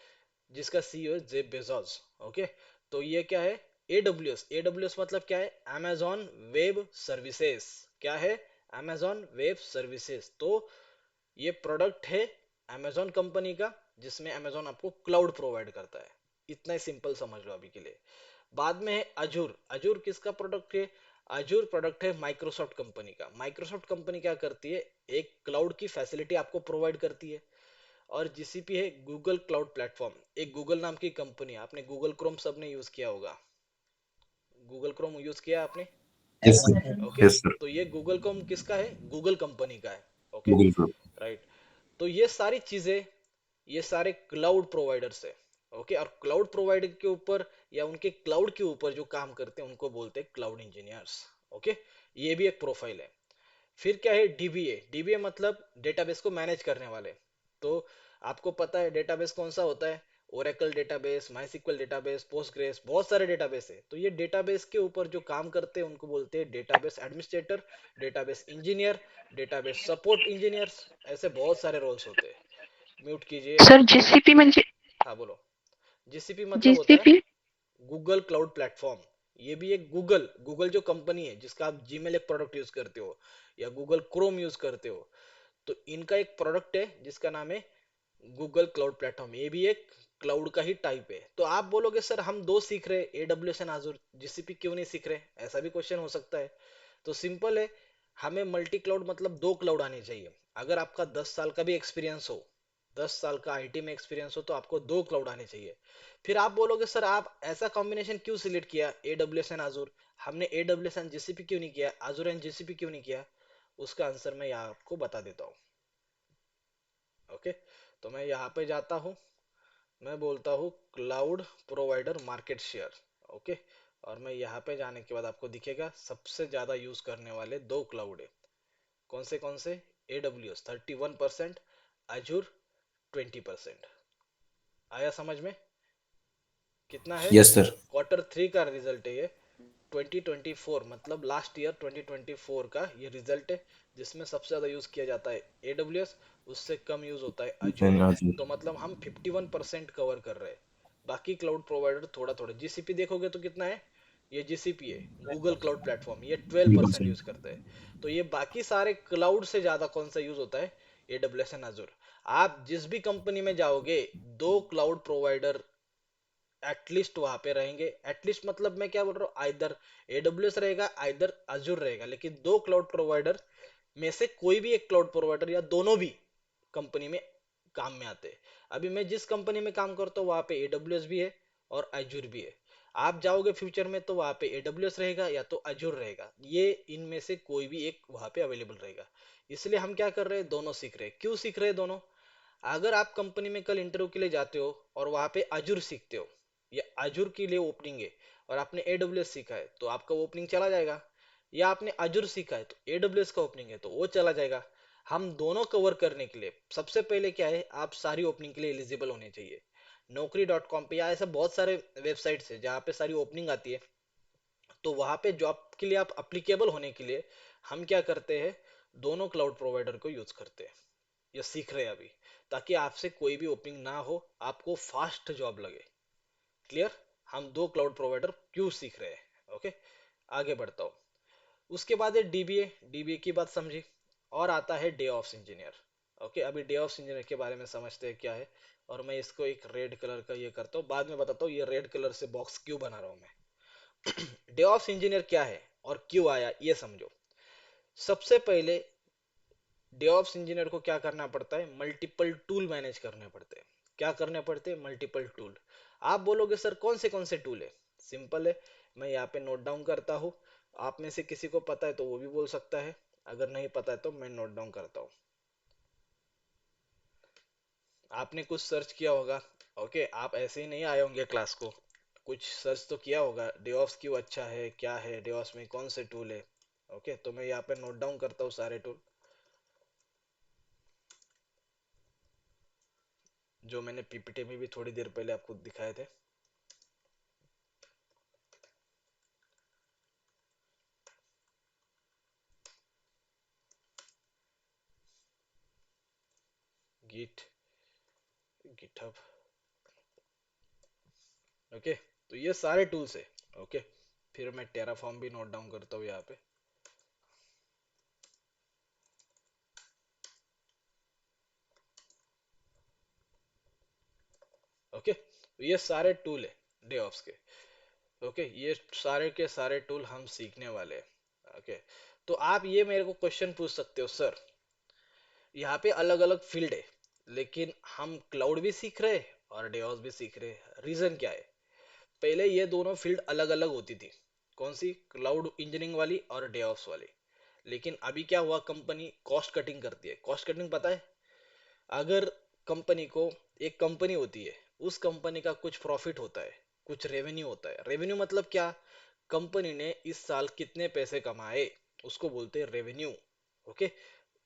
जिसका सीईओ है जेफ बेजोस। ओके, तो ये क्या है, एडब्ल्यूएस। एडब्ल्यूएस मतलब क्या है, amazon वेब सर्विसेज। क्या है, amazon वेब सर्विसेज। तो ये प्रोडक्ट है amazon कंपनी का, जिसमें amazon आपको क्लाउड प्रोवाइड करता है। इतना ही सिंपल समझ लो अभी के लिए। बाद में है अजूर। अजूर किसका प्रोडक्ट है, अजूर प्रोडक्ट है माइक्रोसॉफ्ट कंपनी का। माइक्रोसॉफ्ट कंपनी क्या करती है, एक क्लाउड की फैसिलिटी आपको प्रोवाइड करती है। और जीसीपी है गूगल क्लाउड प्लेटफॉर्म, एक गूगल नाम की कंपनी है। आपने गूगल क्रोम सबने यूज किया होगा, गूगल क्रोम यूज किया आपने। Yes sir. Okay, yes sir. तो ये गूगल क्रोम किसका है, गूगल कंपनी का है। Okay, Google Chrome. राइट। तो ये सारी चीजें, ये सारे क्लाउड प्रोवाइडर्स है। ओके, और क्लाउड प्रोवाइडर के ऊपर या उनके क्लाउड के ऊपर जो काम करते हैं उनको बोलते हैं क्लाउड इंजीनियर्स। ओके, ये भी एक प्रोफाइल है। फिर क्या है, डीबीए। डीबीए मतलब डेटाबेस को मैनेज करने वाले। तो आपको पता है डेटाबेस कौन सा होता है, Oracle database, MySQL database, Postgres, बहुत सारे डेटाबेस है। तो ये डेटाबेस के ऊपर जो काम करते हैं उनको बोलते हैं database administrator, database engineer, database support engineers. ऐसे बहुत सारे रोल्स होते हैं। म्यूट कीजिए सर आप। जीसीपी म्हणजे हाँ बोलो। जीसीपी मतलब होता है जीसीपी गूगल क्लाउड प्लेटफॉर्म। ये भी एक गूगल, गूगल जो कंपनी है जिसका आप जीमेल एक प्रोडक्ट यूज करते हो या गूगल क्रोम यूज करते हो, तो इनका एक प्रोडक्ट है जिसका नाम है गूगल क्लाउड प्लेटफॉर्म। ये भी एक क्लाउड का ही टाइप है। तो आप बोलोगे सर हम दो सीख रहे, एडब्ल्यूएस एंड आजूर, जीसीपी क्यों नहीं सीख रहे, ऐसा भी क्वेश्चन हो सकता है। तो सिंपल है, हमें मल्टी क्लाउड मतलब दो क्लाउड आने चाहिए। अगर आपका 10 साल का भी एक्सपीरियंस हो, 10 साल का आईटी में एक्सपीरियंस हो, तो आपको दो क्लाउड आने चाहिए। फिर आप बोलोगे सर आप ऐसा कॉम्बिनेशन क्यों सिलेक्ट किया, एडब्ल्यूएस एंड आजूर, हमने एडब्ल्यूएस एंड जीसीपी क्यों नहीं किया, आजूर एंड जीसीपी क्यों नहीं किया, उसका आंसर मैं यहाँ आपको बता देता हूँ। ओके, तो मैं यहाँ पे जाता हूँ, मैं बोलता हूँ cloud provider market share. Okay, और मैं यहाँ पे जाने के बाद आपको दिखेगा सबसे ज्यादा यूज करने वाले दो क्लाउड है। कौन से, एडब्ल्यूएस 31%, अजूर 20%। आया समझ में, कितना है, यस सर। Q3 का रिजल्ट है ये, 2024 मतलब लास्ट ईयर 2024 का ये रिजल्ट है, जिसमें सबसे ज्यादा यूज किया जाता है एडब्ल्यूएस, उससे कम यूज होता है अजूर। देन आजूर। तो मतलब हम 51% कवर कर रहे हैं। बाकी क्लाउड प्रोवाइडर थोड़ा थोड़ा, जीसीपी देखोगे तो कितना है, ये जीसीपी है गूगल क्लाउड प्लेटफॉर्म, ये 12% यूज 3%। करते हैं। तो ये बाकी सारे क्लाउड से ज्यादा कौन सा यूज होता है, एडब्ल्यूएस एंड अजूर। आप जिस भी कंपनी में जाओगे, दो क्लाउड प्रोवाइडर एटलीस्ट वहां पे रहेंगे। एटलीस्ट मतलब मैं क्या बोल रहा हूँ, आइदर एडब्ल्यूएस रहेगा, आइदर अजूर रहेगा, लेकिन दो क्लाउड प्रोवाइडर में से कोई भी एक क्लाउड प्रोवाइडर या दोनों भी कंपनी में काम में आते हैं। अभी मैं जिस कंपनी में काम करता हूँ वहां पे एडब्ल्यूएस भी है और अजूर भी है। आप जाओगे फ्यूचर में तो वहां पे एडब्ल्यूएस रहेगा या तो अजूर रहेगा, ये इनमें से कोई भी एक वहां पे अवेलेबल रहेगा। इसलिए हम क्या कर रहे हैं, दोनों सीख रहे हैं। क्यों सीख रहे हैं दोनों, अगर आप कंपनी में कल इंटरव्यू के लिए जाते हो और वहां पे अजूर सीखते हो, या अजूर के लिए ओपनिंग है और आपने एडब्ल्यूएस सीखा है तो आपका ओपनिंग चला जाएगा, या आपने अजूर सीखा है तो एडब्ल्यूएस का ओपनिंग है तो वो चला जाएगा। हम दोनों कवर करने के लिए सबसे पहले क्या है, आप सारी ओपनिंग के लिए एलिजिबल होने चाहिए। naukri.com पे या ऐसा बहुत सारे वेबसाइट्स है जहाँ पे सारी ओपनिंग आती है। तो वहां पे जॉब के लिए आप अप्लीकेबल होने के लिए हम क्या करते हैं, दोनों क्लाउड प्रोवाइडर को यूज करते हैं, या सीख रहे हैं अभी, ताकि आपसे कोई भी ओपनिंग ना हो, आपको फास्ट जॉब लगे। क्लियर, हम दो क्लाउड प्रोवाइडर क्यों सीख रहे हैं। ओके, आगे बढ़ता हूँ। उसके बाद है डीबीए। डीबीए की बात समझी, और आता है डे ऑफ इंजीनियर। ओके, अभी डे ऑफ इंजीनियर के बारे में समझते हैं क्या है। और मैं इसको एक रेड कलर का ये करता हूँ, बाद में बताता हूँ ये रेड कलर से बॉक्स क्यों बना रहा हूँ मैं। डे ऑफ इंजीनियर क्या है और क्यों आया ये समझो। सबसे पहले डेवऑप्स इंजीनियर को क्या करना पड़ता है, मल्टीपल टूल मैनेज करने पड़ते हैं। क्या करने पड़ते हैं, मल्टीपल टूल। आप बोलोगे सर कौन से टूल है, सिंपल है, मैं यहाँ पे नोट डाउन करता हूँ। आप में से किसी को पता है तो वो भी बोल सकता है, अगर नहीं पता है तो मैं नोट डाउन करता हूँ। आपने कुछ सर्च किया होगा। ओके, आप ऐसे ही नहीं आए होंगे क्लास को, कुछ सर्च तो किया होगा, डेवऑप्स क्यों अच्छा है, क्या है डेवऑप्स में, कौन से टूल है। ओके, तो मैं यहाँ पे नोट डाउन करता हूँ सारे टूल जो मैंने पीपीटी में भी थोड़ी देर पहले आपको दिखाए थे। Git GitHub. ओके, तो ये सारे टूल्स है। ओके, फिर मैं टेराफॉर्म भी नोट डाउन करता हूँ यहाँ पे। ओके, तो ये सारे टूल है डेवऑप्स के। ओके, ये सारे के सारे टूल हम सीखने वाले हैं। ओके, तो आप ये मेरे को क्वेश्चन पूछ सकते हो, सर यहाँ पे अलग अलग फील्ड है, लेकिन हम क्लाउड भी सीख रहे हैं और डेवऑप्स भी सीख रहे हैं, रीजन क्या है? पहले ये दोनों फील्ड अलग अलग होती थी। कौन सी? क्लाउड इंजीनियरिंग वाली और डेवऑप्स वाली। लेकिन अभी क्या हुआ, कंपनी कॉस्ट कटिंग करती है। कॉस्ट कटिंग पता है? अगर कंपनी को, एक कंपनी होती है, उस कंपनी का कुछ प्रॉफिट होता है, कुछ रेवेन्यू होता है। रेवेन्यू मतलब क्या? कंपनी ने इस साल कितने पैसे कमाए, उसको बोलते हैं रेवेन्यू। Okay,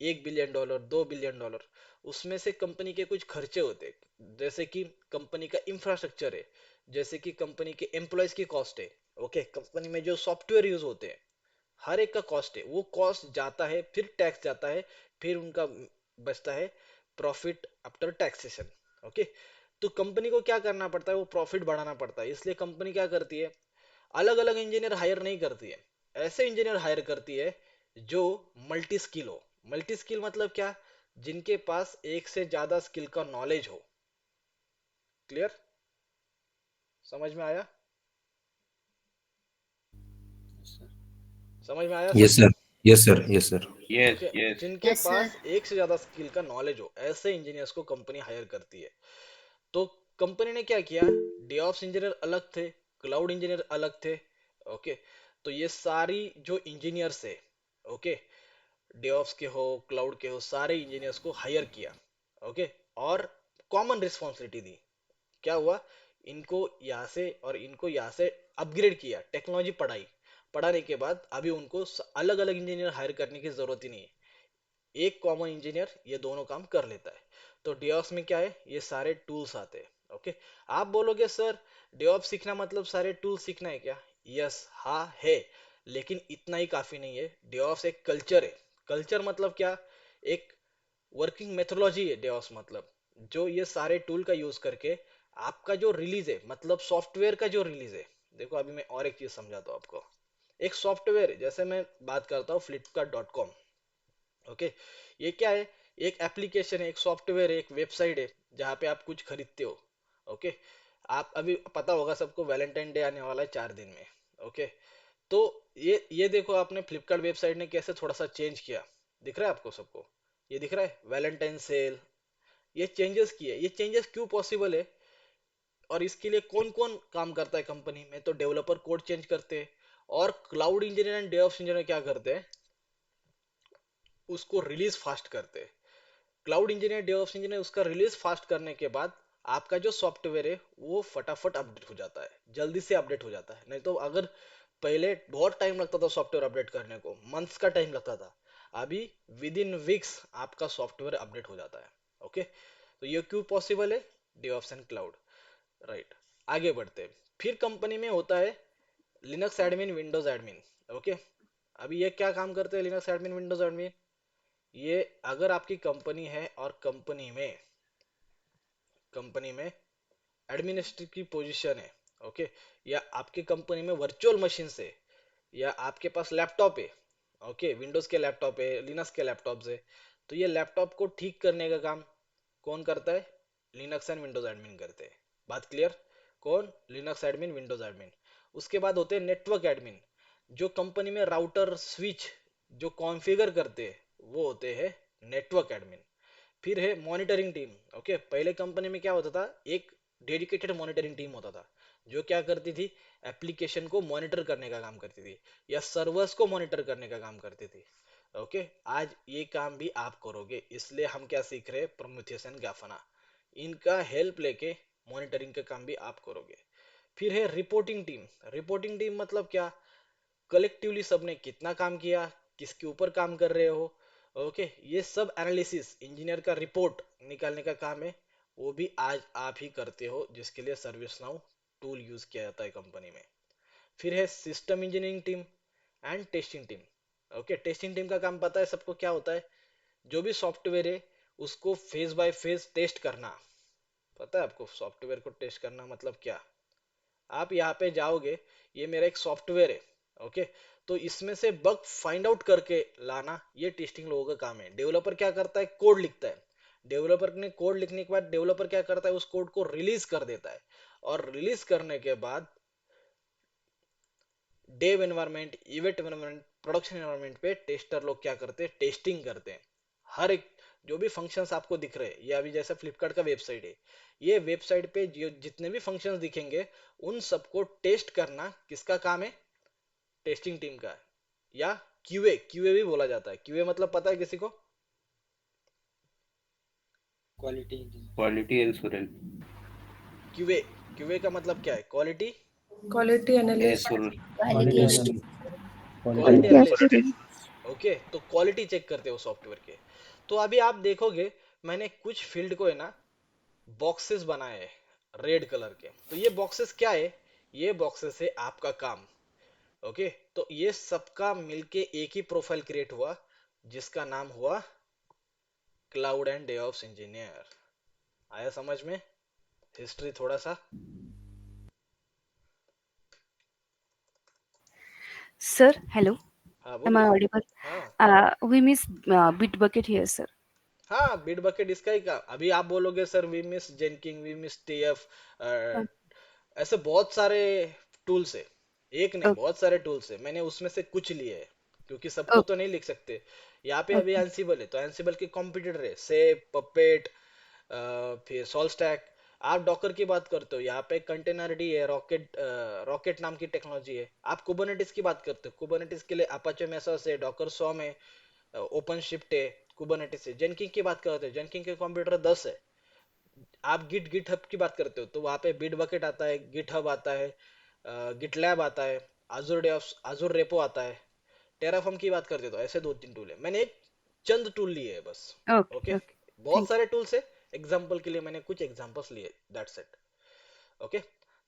$1 billion, $2 billion. उसमें से कंपनी के कुछ खर्चे होते हैं, जैसे कि कंपनी का इंफ्रास्ट्रक्चर है, जैसे कि कंपनी के एम्प्लॉयज की कॉस्ट है। ओके, कंपनी में जो सॉफ्टवेयर यूज होते हैं, हर एक का कॉस्ट है। वो कॉस्ट जाता है, फिर टैक्स जाता है, फिर उनका बचता है प्रॉफिट आफ्टर टैक्सेशन। ओके, तो कंपनी को क्या करना पड़ता है? वो प्रॉफिट बढ़ाना पड़ता है। इसलिए कंपनी क्या करती है, अलग अलग इंजीनियर हायर नहीं करती है, ऐसे इंजीनियर हायर करती है जो मल्टी स्किल हो। मल्टी स्किल मतलब क्या? जिनके पास एक से ज्यादा स्किल का नॉलेज हो। क्लियर? समझ में आया? समझ में आया यस सबको? Sir, yes sir, yes sir. Yes, okay, yes. जिनके Yes, sir. पास एक से ज्यादा स्किल का नॉलेज हो, ऐसे इंजीनियर्स को कंपनी हायर करती है। तो कंपनी ने क्या किया, डेवऑप्स इंजीनियर अलग थे, क्लाउड इंजीनियर अलग थे। ओके, तो ये सारी जो इंजीनियर्स है, ओके, डेवऑप्स के हो, क्लाउड के हो, सारे इंजीनियर्स को हायर किया। ओके, और कॉमन रिस्पॉन्सिबिलिटी दी। क्या हुआ, इनको यहाँ से और इनको यहाँ से अपग्रेड किया, टेक्नोलॉजी पढ़ाई। पढ़ाने के बाद अभी उनको अलग अलग इंजीनियर हायर करने की जरूरत ही नहीं है, एक कॉमन इंजीनियर ये दोनों काम कर लेता है। तो डेवऑप्स में क्या है, ये सारे टूल्स आते हैं। ओके, आप बोलोगे सर डेवऑप्स सीखना मतलब सारे टूल्स सीखना है क्या? यस, हाँ है, लेकिन इतना ही काफी नहीं है। डेवऑप्स एक कल्चर है। कल्चर मतलब क्या? एक वर्किंग मेथोडोलॉजी है डेवऑप्स मतलब, जो ये सारे टूल का यूज करके आपका जो रिलीज है, मतलब सॉफ्टवेयर का जो रिलीज है। देखो अभी मैं और एक चीज समझाता हूँ आपको। एक सॉफ्टवेयर है, जैसे मैं बात करता हूँ flipkart.com। ओके, ये क्या है? एक एप्लीकेशन है, एक सॉफ्टवेयर है, एक वेबसाइट है, जहाँ पे आप कुछ खरीदते हो। ओके, आप अभी पता होगा सबको, वैलेंटाइन डे आने वाला है 4 दिन में। ओके, तो ये देखो, आपने फ्लिपकार्ट वेबसाइट ने कैसे थोड़ा सा चेंज किया, दिख रहा है आपको सबको? ये दिख रहा है वैलेंटाइन सेल, ये चेंजेस किए। ये चेंजेस क्यों पॉसिबल है, और इसके लिए कौन कौन काम करता है कंपनी में? तो डेवलपर कोड चेंज करते हैं, और cloud engineer and DevOps engineer क्या करते हैं, उसको रिलीज फास्ट करते हैं। क्लाउड इंजीनियर, डेवऑप्स इंजीनियर उसका रिलीज फास्ट करने के बाद आपका जो सॉफ्टवेयर है वो फटाफट अपडेट हो जाता है, जल्दी से अपडेट हो जाता है। नहीं तो अगर पहले बहुत टाइम लगता था सॉफ्टवेयर अपडेट करने को, मंथ्स का टाइम लगता था, अभी विद इन वीक्स आपका सॉफ्टवेयर अपडेट हो जाता है। ओके, तो ये क्यों पॉसिबल है? DevOps and cloud. राइट, आगे बढ़ते हैं। फिर कंपनी में होता है Linux admin, Windows admin. Okay, अभी ये क्या काम करते हैं लिनक्स एडमिन, विंडोज एडमिन? ये अगर आपकी कंपनी है और कंपनी में एडमिनिस्ट्रेटिव की पोजीशन है, ओके, या आपकी कंपनी में वर्चुअल मशीन है, या आपके पास लैपटॉप है, ओके, विंडोज के लैपटॉप है, लिनक्स के लैपटॉप है, तो ये लैपटॉप को ठीक करने का काम कौन करता है? लिनक्स एंड विंडोज एडमिन करते हैं। बात क्लियर? कौन? Linux admin, Windows admin. उसके बाद होते हैं नेटवर्क एडमिन, जो कंपनी में राउटर स्विच जो कॉन्फ़िगर करते हैं, वो होते हैं नेटवर्क एडमिन। फिर है मॉनिटरिंग टीम। ओके, पहले कंपनी में क्या होता था, एक डेडिकेटेड मॉनिटरिंग टीम होता था, जो क्या करती थी, एप्लीकेशन को मॉनिटर करने का काम करती थी, या सर्वर्स को मॉनिटर करने का काम करती थी। ओके, आज ये काम भी आप करोगे, इसलिए हम क्या सीख रहे हैं, प्रोमेथियस एंड ग्राफना, इनका हेल्प लेके मॉनिटरिंग का काम भी आप करोगे। फिर है रिपोर्टिंग टीम। रिपोर्टिंग टीम मतलब क्या? कलेक्टिवली सबने कितना काम किया, किसके ऊपर काम कर रहे हो। ओके, ये सब एनालिसिस, इंजीनियर का रिपोर्ट निकालने का काम है, वो भी आज आप ही करते हो, जिसके लिए सर्विस नाउ टूल यूज किया जाता है कंपनी में। फिर है system engineering team and testing team. Okay, testing team का काम पता है सबको क्या होता है? जो भी सॉफ्टवेयर है उसको फेज बाय फेज टेस्ट करना। पता है आपको सॉफ्टवेयर को टेस्ट करना मतलब क्या? आप यहाँ पे जाओगे, ये मेरा एक सॉफ्टवेयर है, ओके, तो इसमें से बग फाइंड आउट करके लाना, ये टेस्टिंग लोगों का काम है। डेवलपर क्या करता है? कोड लिखता है। डेवलपर ने कोड लिखने के बाद डेवलपर क्या करता है? उस कोड को रिलीज कर देता है, और रिलीज करने के बाद dev environment, event environment, production environment पे टेस्टर लोग क्या करते हैं? टेस्टिंग करते हैं। हर एक जो भी फंक्शंस आपको दिख रहे हैं, ये अभी जैसे फ्लिपकार्ट का वेबसाइट है, ये वेबसाइट पे जो जितने भी फंक्शंस दिखेंगे, उन सबको टेस्ट करना किसका काम है? टेस्टिंग टीम का है। या क्यूए, क्यूए भी बोला जाता है। क्यूए मतलब पता है किसी को? क्वालिटी एल्सोरेल क्यूए, क्यूए का मतलब क्या है? Quality, quality analyst. Quality analyst quality analyst. Okay, तो क्वालिटी चेक करते हो सॉफ्टवेयर के। तो अभी आप देखोगे, मैंने कुछ फील्ड को है ना बॉक्सेस बनाए हैं रेड कलर के। तो ये बॉक्सेस क्या है? ये बॉक्सेस है आपका काम। ओके, तो ये सबका मिलके एक ही प्रोफाइल क्रिएट हुआ, जिसका नाम हुआ क्लाउड एंड डेवऑप्स इंजीनियर। आया समझ में? हिस्ट्री थोड़ा सा। Sir, hello. हाँ Am I बोलिए। audible? हाँ We miss Bitbucket here, sir. हाँ, बिट बकेट इसका ही काम। अभी आप बोलोगे sir we miss Jenkins, we miss TF, Uh, ऐसे बहुत सारे टूल्स है। एक नहीं, okay, बहुत सारे टूल्स है। मैंने उसमें से कुछ लिए है, क्योंकि सबको तो okay, नहीं लिख सकते। यहाँ पे अभी okay, एंसिबल है, तो एंसिबल के कॉम्पिटिटर है सेप, पपेट, फिर सॉल्स्टैक। आप डॉकर की बात करते हो, यहाँ पे कंटेनरिटी है, रॉकेट नाम की टेक्नोलॉजी है। आप कुबरनेटिस की बात करते हो, कुबरनेटिस के लिए अपाचे मेसोस है, डॉकर स्वॉर्म है, ओपन शिफ्ट है। कुबरनेटिस है। जेनकिंग की बात करते हो, जेनकिंग के कंप्यूटर 10 है। आप गिट हब की बात करते हो, तो वहां पे बिट बकेट आता है, गिट हब आता है, गिट लैब आता है, आजूर डेव्स, आजूर रेपो आता है। टेराफॉर्म की बात करते हो, तो ऐसे 2-3 टूल है। मैंने एक चंद टूल लिए है बस। okay, okay, okay. बहुत Thank you. सारे टूल्स है, एग्जाम्पल के लिए मैंने कुछ एग्जाम्पल्स लिए, दैट्स इट। ओके,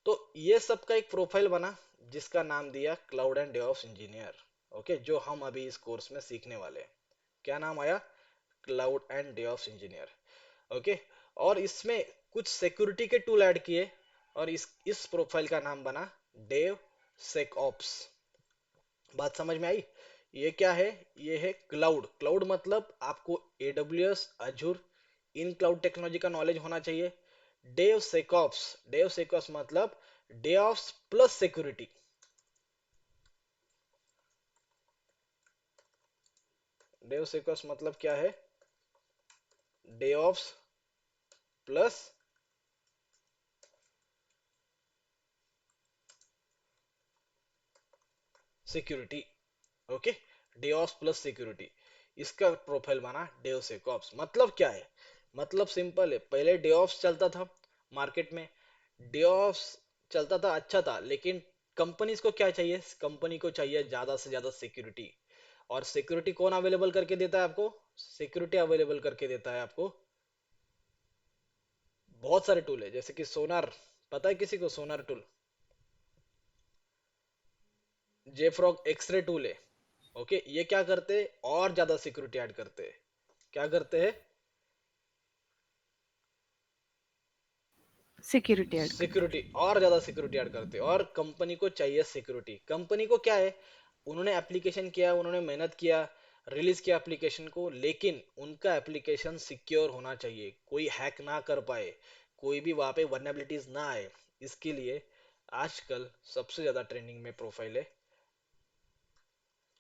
तो ये सब का एक प्रोफाइल बना, जिसका नाम दिया cloud and DevOps engineer. Okay, जो हम अभी इस कोर्स में सीखने वाले हैं। क्या नाम आया? Cloud and DevOps engineer. Okay, और इसमें कुछ सिक्योरिटी के टूल ऐड किए, और इस प्रोफाइल का नाम बना डेव सेक ऑप्स। बात समझ में आई? ये क्या है? ये है क्लाउड। क्लाउड मतलब आपको एडब्ल्यूएस, अजूर, इन क्लाउड टेक्नोलॉजी का नॉलेज होना चाहिए। डेव सेकऑप्स, डेव सेकऑप्स मतलब डेवऑप्स प्लस सिक्योरिटी। डेव सेकऑप्स मतलब क्या है? DevOps plus security. Okay, DevOps plus security, इसका प्रोफाइल बना डेव सेकऑप्स। मतलब क्या है? मतलब सिंपल है। पहले डेवऑप्स चलता था मार्केट में, डेवऑप्स चलता था, अच्छा था, लेकिन कंपनीज को क्या चाहिए? कंपनी को चाहिए ज्यादा से ज्यादा सिक्योरिटी। और सिक्योरिटी कौन अवेलेबल करके देता है आपको? सिक्योरिटी अवेलेबल करके देता है आपको बहुत सारे टूल है, जैसे कि सोनार। पता है किसी को सोनार टूल? जेफ्रॉग एक्सरे टूल है। ओके, ये क्या करते हैं? और ज्यादा सिक्योरिटी ऐड करते हैं। क्या करते हैं? Security add करते सिक्योरिटी, और ज्यादा सिक्योरिटी ऐड करते हैं। और कंपनी को चाहिए सिक्योरिटी। कंपनी को क्या है? उन्होंने एप्लीकेशन किया, उन्होंने मेहनत किया, रिलीज किया एप्लीकेशन को, लेकिन उनका एप्लीकेशन सिक्योर होना चाहिए, कोई हैक ना कर पाए, कोई भी वहां पे वर्नेबिलिटीज ना आए। इसके लिए आजकल सबसे ज्यादा ट्रेंडिंग में प्रोफाइल है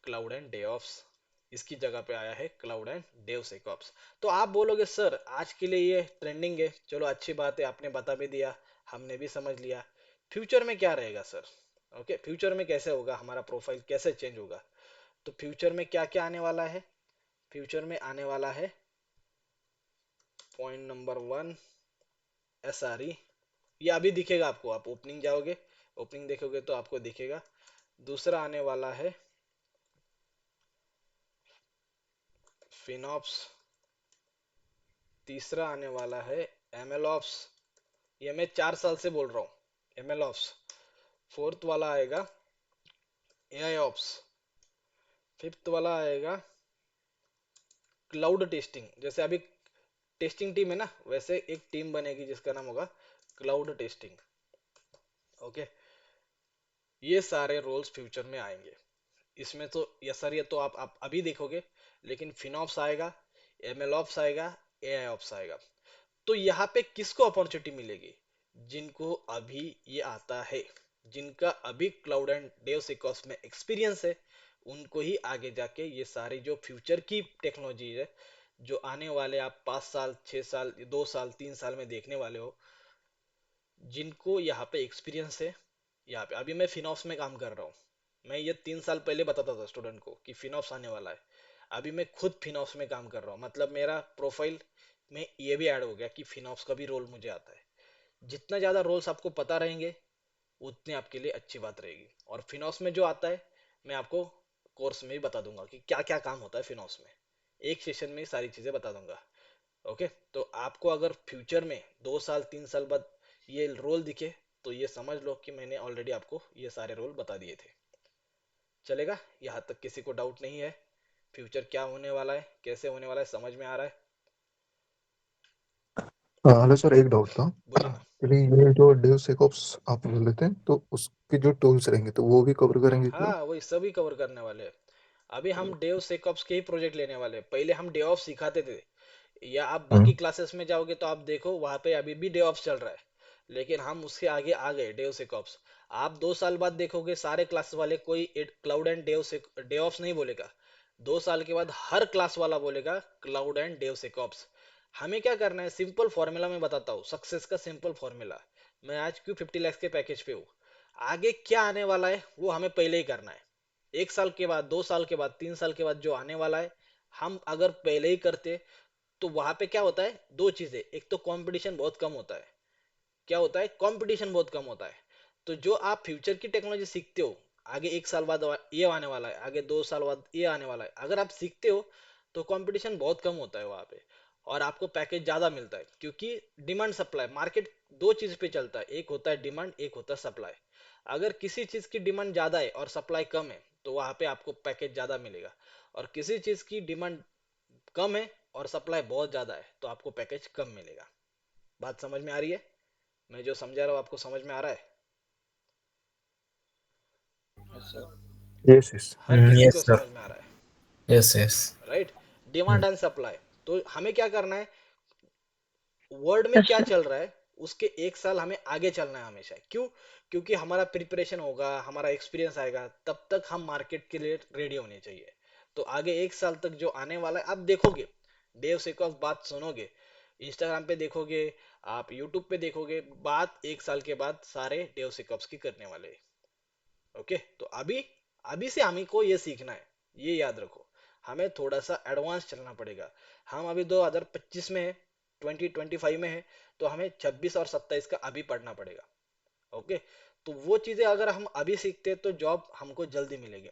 क्लाउड एंड डेवऑप्स। इसकी जगह पे आया है क्लाउड एंड डेव सेकऑप्स। तो आप बोलोगे सर आज के लिए ये ट्रेंडिंग है, चलो अच्छी बात है, आपने बता भी दिया, हमने भी समझ लिया। फ्यूचर में क्या रहेगा सर? ओके, फ्यूचर में कैसे होगा, हमारा प्रोफाइल कैसे चेंज होगा? तो फ्यूचर में क्या क्या आने वाला है? फ्यूचर में आने वाला है पॉइंट नंबर 1, एसआरई। ये अभी दिखेगा आपको, आप ओपनिंग जाओगे, ओपनिंग देखोगे तो आपको दिखेगा। दूसरा आने वाला है फिनॉप्स। तीसरा आने वाला है एमएल ऑप्स। ये मैं 4 साल से बोल रहा हूँ, एमएल ऑप्स। फोर्थ वाला आएगा एआई ऑप्स। फिफ्थ वाला आएगा क्लाउड टेस्टिंग। जैसे अभी टेस्टिंग टीम है ना, वैसे एक टीम बनेगी जिसका नाम होगा क्लाउड टेस्टिंग। ओके, ये सारे रोल्स फ्यूचर में आएंगे। इसमें तो ये सर, ये तो आप अभी देखोगे, लेकिन फिनॉप्स आएगा, एमएल ऑप्स आएगा, एआई ऑप्स आएगा। तो यहाँ पे किसको अपॉर्चुनिटी मिलेगी? जिनको अभी ये आता है, जिनका अभी क्लाउड एंड डेवसिकऑप्स में एक्सपीरियंस है, उनको ही आगे जाके ये सारी जो फ्यूचर की टेक्नोलॉजी है, जो आने वाले आप 5 साल 6 साल 2 साल 3 साल में देखने वाले हो, जिनको यहाँ पे एक्सपीरियंस है। यहाँ पे अभी मैं फिनॉप्स में काम कर रहा हूँ, मैं ये 3 साल पहले बताता था स्टूडेंट को कि फिनॉप्स आने वाला है। अभी मैं खुद फिनॉप्स में काम कर रहा हूँ, मतलब मेरा प्रोफाइल में ये भी ऐड हो गया कि फिनॉप्स का भी रोल मुझे आता है। जितना ज़्यादा रोल्स आपको पता रहेंगे, उतने आपके लिए अच्छी बात रहेगी। और फिनॉप्स में जो आता है, मैं आपको कोर्स में भी बता दूंगा कि क्या क्या काम होता है फिनॉप्स में। एक सेशन में ही सारी चीज़ें बता दूंगा। ओके, तो आपको अगर फ्यूचर में 2 साल 3 साल बाद ये रोल दिखे, तो ये समझ लो कि मैंने ऑलरेडी आपको ये सारे रोल बता दिए थे। चलेगा? यहाँ तक किसी को डाउट नहीं है? फ्यूचर क्या होने वाला है, कैसे होने वाला है, समझ में आ रहा है? हेलो सर, एक डाउट था। बोलिए ना। एक्चुअली ये जो DevSecOps आप बोल रहे थे, तो उसके जो टूल्स रहेंगे तो वो भी कवर करेंगे क्या? हाँ, वही सभी कवर करने वाले हैं। अभी हम डेव सेकऑप्स के ही प्रोजेक्ट लेने वाले हैं। पहले हम डेवऑप्स सिखाते थे, या आप बाकी हम्म। क्लासेस में जाओगे तो आप देखो वहां पे अभी भी डेवऑप्स चल रहा है, लेकिन हम उसके आगे आ गए डेव सेकऑप्स। आप 2 साल बाद देखोगे सारे क्लास वाले कोई क्लाउड एंड डेवऑप्स नहीं बोलेगा। 2 साल के बाद हर क्लास वाला बोलेगा क्लाउड एंड डेव सेकऑप्स। हमें क्या करना है, सिंपल फॉर्मूला में बताता हूँ, सक्सेस का सिंपल फॉर्मूला। मैं आज क्यों 50 लाख के पैकेज पे हूँ, आगे क्या आने वाला है वो हमें पहले ही करना है। 1 साल के बाद, 2 साल के बाद, 3 साल के बाद जो आने वाला है, हम अगर पहले ही करते, तो वहां पे क्या होता है, दो चीजें। एक तो कंपटीशन बहुत कम होता है। क्या होता है, कंपटीशन बहुत कम होता है। तो जो आप फ्यूचर की टेक्नोलॉजी सीखते हो, आगे 1 साल बाद ये आने वाला है, आगे 2 साल बाद ये आने वाला है, अगर आप सीखते हो तो कंपटीशन बहुत कम होता है वहां पे, और आपको पैकेज ज्यादा मिलता है। क्योंकि डिमांड सप्लाई, मार्केट दो चीज पे चलता है, एक होता है डिमांड, एक होता है सप्लाई। अगर किसी चीज की डिमांड ज्यादा है और सप्लाई कम है, तो वहां पे आपको पैकेज ज्यादा मिलेगा। और किसी चीज की डिमांड कम है और सप्लाई बहुत ज्यादा है, तो आपको पैकेज कम मिलेगा। बात समझ में आ रही है? मैं जो समझा रहा हूँ आपको समझ में आ रहा है? Yes yes. हर किसी को यस सर। समझ में आ रहा है? Yes yes. Right. Demand and supply. तो हमें क्या करना है, वर्ल्ड में क्या चल रहा है उसके 1 साल हमें आगे चलना है हमेशा। क्यों? क्योंकि हमारा प्रिपरेशन होगा, हमारा एक्सपीरियंस आएगा, तब तक हम मार्केट के लिए रेडी होने चाहिए। तो आगे 1 साल तक जो आने वाला है, आप देखोगे, डेव सेकॉफ बात सुनोगे, इंस्टाग्राम पे देखोगे, आप यूट्यूब पे देखोगे, बात 1 साल के बाद सारे डेव सेकॉफ्स की करने वाले हैं। ओके, तो अभी अभी से हमें को ये सीखना है, ये याद रखो। हमें थोड़ा सा एडवांस चलना पड़ेगा। हम अभी 2025 में है, 2025 में है, तो हमें 26 और 27 का अभी पढ़ना पड़ेगा। ओके, तो वो चीजें अगर हम अभी सीखते तो जॉब हमको जल्दी मिलेगी।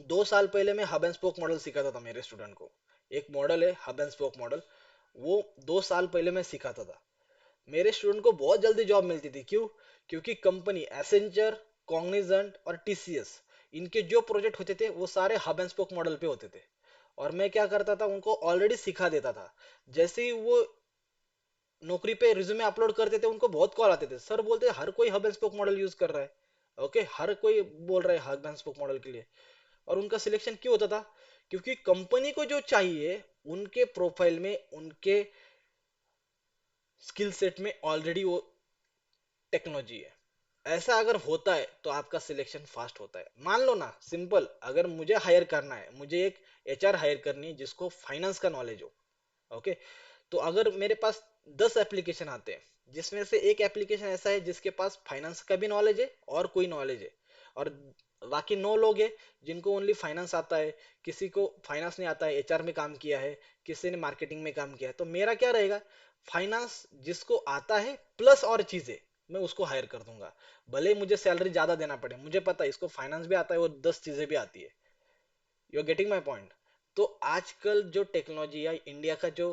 2 साल पहले मैं हब एंड स्पोक मॉडल सिखाता था मेरे स्टूडेंट को। एक मॉडल है हब एंड स्पोक मॉडल, वो 2 साल पहले मैं सिखाता था। मेरे स्टूडेंट को बहुत जल्दी जॉब मिलती थी। क्यों? क्योंकि कंपनी एसेंचर, कॉग्निजेंट और टीसीएस, इनके जो प्रोजेक्ट होते थे वो सारे हब एंड स्पोक मॉडल पे होते थे। और मैं क्या करता था, उनको ऑलरेडी सिखा देता था। जैसे ही वो नौकरी पे रिज्यूमे अपलोड करते थे, उनको बहुत कॉल आते थे, सर बोलते हर कोई hub and spoke model use कर रहा है। ओके, हर कोई बोल रहा है हब एंड स्पोक मॉडल के लिए। और उनका सिलेक्शन क्यों होता था? क्योंकि कंपनी को जो चाहिए, उनके प्रोफाइल में, उनके स्किल सेट में ऑलरेडी वो टेक्नोलॉजी है। ऐसा अगर होता है तो आपका सिलेक्शन फास्ट होता है। मान लो ना, सिंपल, अगर मुझे हायर करना है, मुझे एक एचआर हायर करनी है जिसको फाइनेंस का नॉलेज हो। ओके, तो अगर मेरे पास 10 एप्लीकेशन आते हैं, जिसमें से एक एप्लीकेशन ऐसा है जिसके पास फाइनेंस का भी नॉलेज है और कोई नॉलेज है, और बाकी 9 लोग हैं जिनको ओनली फाइनेंस आता है, किसी को फाइनेंस नहीं आता है, एचआर में काम किया है, किसी ने मार्केटिंग में काम किया है, तो मेरा क्या रहेगा, फाइनेंस जिसको आता है प्लस और चीजें, मैं उसको हायर कर दूंगा। भले ही मुझे सैलरी ज्यादा देना पड़े, मुझे पता है इसको फाइनेंस भी आता है और 10 चीजें भी आती है। You are getting my point? तो आजकल जो टेक्नोलॉजी या इंडिया का जो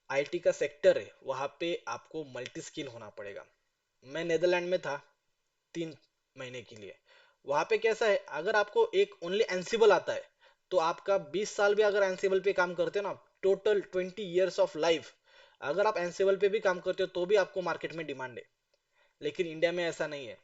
आईटी का सेक्टर है, वहां पे आपको मल्टी स्किल होना पड़ेगा। मैं नेदरलैंड में था 3 महीने के लिए। वहां पे कैसा है, अगर आपको एक ओनली एनसिबल आता है, तो आपका 20 साल भी अगर एनसिबल पे काम करते हो ना, टोटल 20 ईयर्स ऑफ लाइफ अगर आप एनसेबल पे भी काम करते हो तो भी आपको मार्केट में डिमांड है, लेकिन इंडिया में ऐसा नहीं है।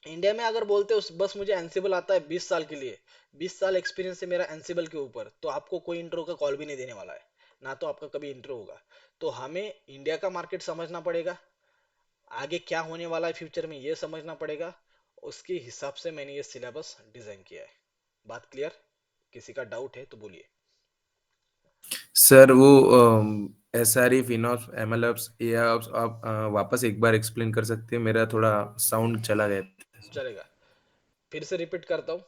इंडिया में अगर बोलते हो बस मुझे एनसेबल आता है 20 साल के लिए, 20 साल एक्सपीरियंस है मेरा एनसेबल के ऊपर, तो आपको कोई इंट्रो का कॉल भी नहीं देने वाला है, ना तो आपका कभी इंट्रो होगा। तो हमें इंडिया का मार्केट समझना पड़ेगा, आगे क्या होने वाला है फ्यूचर में ये समझना पड़ेगा, उसके हिसाब से मैंने ये सिलेबस डिजाइन किया है। बात क्लियर? किसी का डाउट है तो बोलिए। सर वो SRE, FinOps, MLOps, AIOps आप वापस एक बार एक्सप्लेन कर सकते हैं? मेरा थोड़ा साउंड चला गया था। चलेगा, फिर से रिपीट करता हूँ,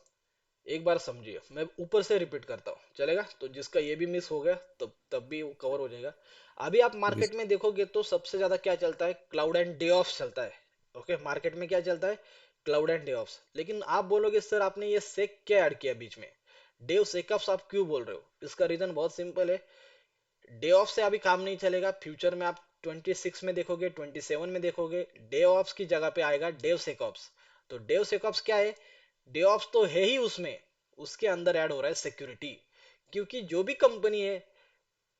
एक बार समझिए, मैं ऊपर से रिपीट करता हूँ, चलेगा? तो जिसका ये भी मिस हो गया तब तब भी वो कवर हो जाएगा। अभी आप ओके मार्केट में देखोगे तो सबसे ज्यादा क्या चलता है, क्लाउड एंड डे ऑफ्स चलता है। ओके, मार्केट में क्या चलता है, क्लाउड एंड डे ऑफ्स। लेकिन आप बोलोगे सर आपने ये सेक क्या ऐड किया बीच में, डेव सेकअप्स आप क्यों बोल रहे हो? इसका रीजन बहुत सिंपल है, डे ऑफ से अभी काम नहीं चलेगा, फ्यूचर में आप 26 में देखोगे, 27 में देखोगे, डे ऑफ्स की जगह पे आएगा डेव सेकऑप्स। तो डेव सेकऑप्स क्या है, डे ऑफ्स तो है ही उसमें, उसके अंदर ऐड हो रहा है सिक्योरिटी। क्योंकि जो भी कंपनी है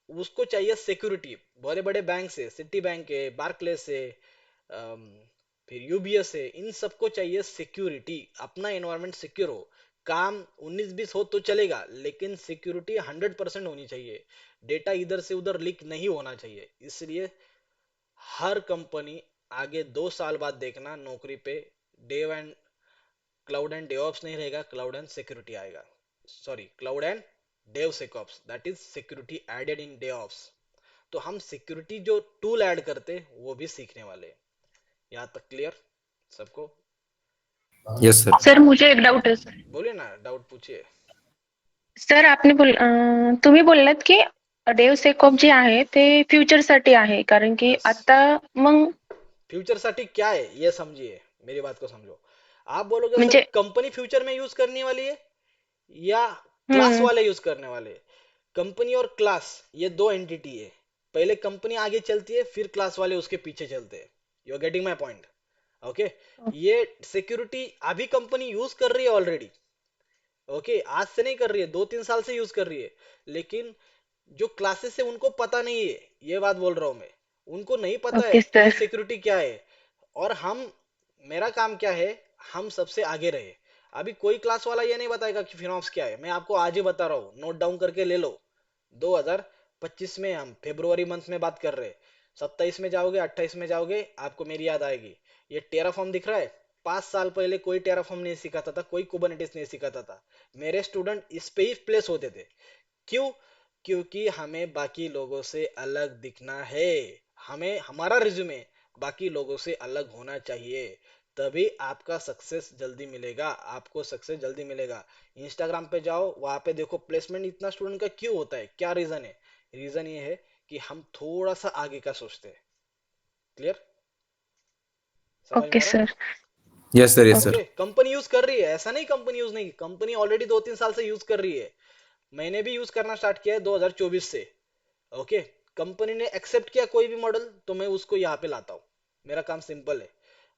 उसको चाहिए सिक्योरिटी, बड़े बड़े बैंक से, सिटी बैंक है, बार्कलेस है, अम, फिर यूबीएस है, इन सबको चाहिए सिक्योरिटी, अपना एनवायरनमेंट सिक्योर हो। काम 19-20 हो तो चलेगा, लेकिन सिक्योरिटी 100% होनी चाहिए, डेटा इधर से उधर लीक नहीं होना चाहिए। इसलिए हर कंपनी आगे 2 साल बाद देखना नौकरी पे dev and cloud and DevOps नहीं रहेगा, क्लाउड एंड सिक्योरिटी आएगा। Sorry, cloud and dev SecOps, that is security added in DevOps. तो हम सिक्योरिटी जो टूल ऐड करते वो भी सीखने वाले हैं। यहाँ तक क्लियर सबको? Yes sir. सर मुझे एक डाऊट आहे सर. बोलिए ना, डाउट पूछिए। सर तुम्ही बोललात की डेव सेकॉप जे आहे ते फ्युचरसाठी आहे, कारण की यस, आता मग फ्यूचर साठी क्या है ये समझिए, मेरी बात को समझो। आप बोलोगे सर म्हणजे कंपनी फ्यूचर में यूज करने वाली है या क्लास हम्म वाले यूज करने वाले हैं? कंपनी और क्लास ये दो एंटिटी है, पहले कंपनी आगे चलती है फिर क्लास वाले उसके पीछे चलते हैं। You are getting my point? Okay, ये सिक्योरिटी अभी कंपनी यूज कर रही है ऑलरेडी। ओके, आज से नहीं कर रही है, 2-3 साल से यूज कर रही है, लेकिन जो क्लासेस है उनको पता नहीं है, ये बात बोल रहा हूं मैं। उनको नहीं पता है ओके कि ये सर. सिक्योरिटी क्या है। और हम, मेरा काम क्या है, हम सबसे आगे रहे। अभी कोई क्लास वाला ये नहीं बताएगा कि फिनॉप्स क्या है, मैं आपको आज ही बता रहा हूँ, नोट डाउन करके ले लो। 2025 में हम फेब्रुवरी मंथ में बात कर रहे हैं, 27 में जाओगे, 28 में जाओगे, आपको मेरी याद आएगी। ये टेराफॉर्म दिख रहा है, 5 साल पहले कोई टेराफॉर्म नहीं सिखाता था, कोई कुबरनेटिस नहीं सिखाता था, मेरे स्टूडेंट इस पे ही प्लेस होते थे। क्यों? क्योंकि हमें बाकी लोगों से अलग दिखना है, हमें हमारा रिज्यूमे बाकी लोगों से अलग होना चाहिए, तभी आपका सक्सेस जल्दी मिलेगा, आपको सक्सेस जल्दी मिलेगा। इंस्टाग्राम पे जाओ, वहां पे देखो प्लेसमेंट इतना स्टूडेंट का क्यों होता है, क्या रीजन है? रीजन ये है कि हम थोड़ा सा आगे का सोचते हैं। क्लियर? समझ में ओके आ रहा है? Sir. Yes sir, yes okay, sir. Company use कर रही है, ऐसा नहीं कंपनी यूज नहीं, कंपनी ऑलरेडी 2-3 साल से यूज कर रही है, मैंने भी यूज करना स्टार्ट किया है 2024 से। ओके, कंपनी ने एक्सेप्ट किया कोई भी मॉडल तो मैं उसको यहाँ पे लाता हूँ, मेरा काम सिंपल है।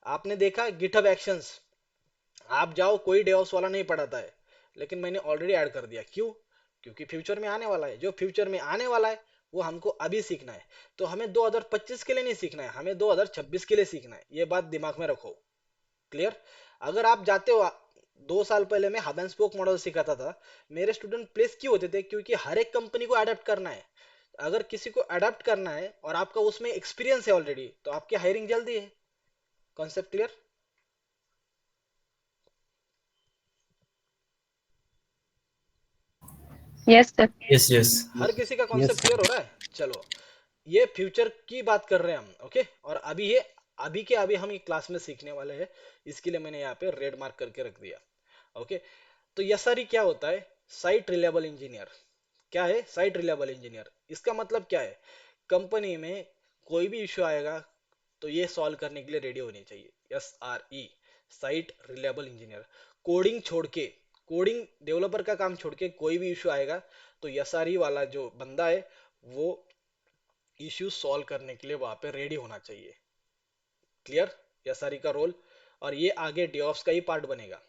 आपने देखा गिटहब एक्शंस, आप जाओ, कोई डेवऑप्स वाला नहीं पढ़ाता है, लेकिन मैंने ऑलरेडी ऐड कर दिया। क्यों? क्योंकि फ्यूचर में आने वाला है, जो फ्यूचर में आने वाला है वो हमको अभी सीखना है। तो हमें 2025 के लिए नहीं सीखना है, हमें 2026 के लिए सीखना है, ये बात दिमाग में रखो। क्लियर? अगर आप जाते हो, 2 साल पहले मैं हब एंड स्पोक मॉडल सिखाता था, मेरे स्टूडेंट प्लेस क्यों होते थे? क्योंकि हर एक कंपनी को अडेप्ट करना है। अगर किसी को अडेप्ट करना है और आपका उसमें एक्सपीरियंस है ऑलरेडी, तो आपकी हायरिंग जल्दी है। Concept clear? Yes sir. Yes yes. हर किसी का कॉन्सेप्ट क्लियर हो रहा है? चलो, ये फ्यूचर की बात कर रहे हैं हम। ओके, और अभी ये अभी के अभी हम एक क्लास में सीखने वाले हैं, इसके लिए मैंने यहाँ पे रेड मार्क करके रख दिया। ओके, तो यसारी क्या होता है? Site reliable engineer. क्या है साइट रिलायबल इंजीनियर? इसका मतलब क्या है, कंपनी में कोई भी इश्यू आएगा तो ये सॉल्व करने के लिए रेडी होनी चाहिए। SRE, site reliable engineer. Coding छोड़ के, कोडिंग डेवलपर का काम छोड़ के कोई भी इश्यू आएगा तो SRE वाला जो बंदा है वो इश्यू सॉल्व करने के लिए वहां पे रेडी होना चाहिए। क्लियर? SRE का रोल, और ये आगे डेवऑप्स का ही पार्ट बनेगा।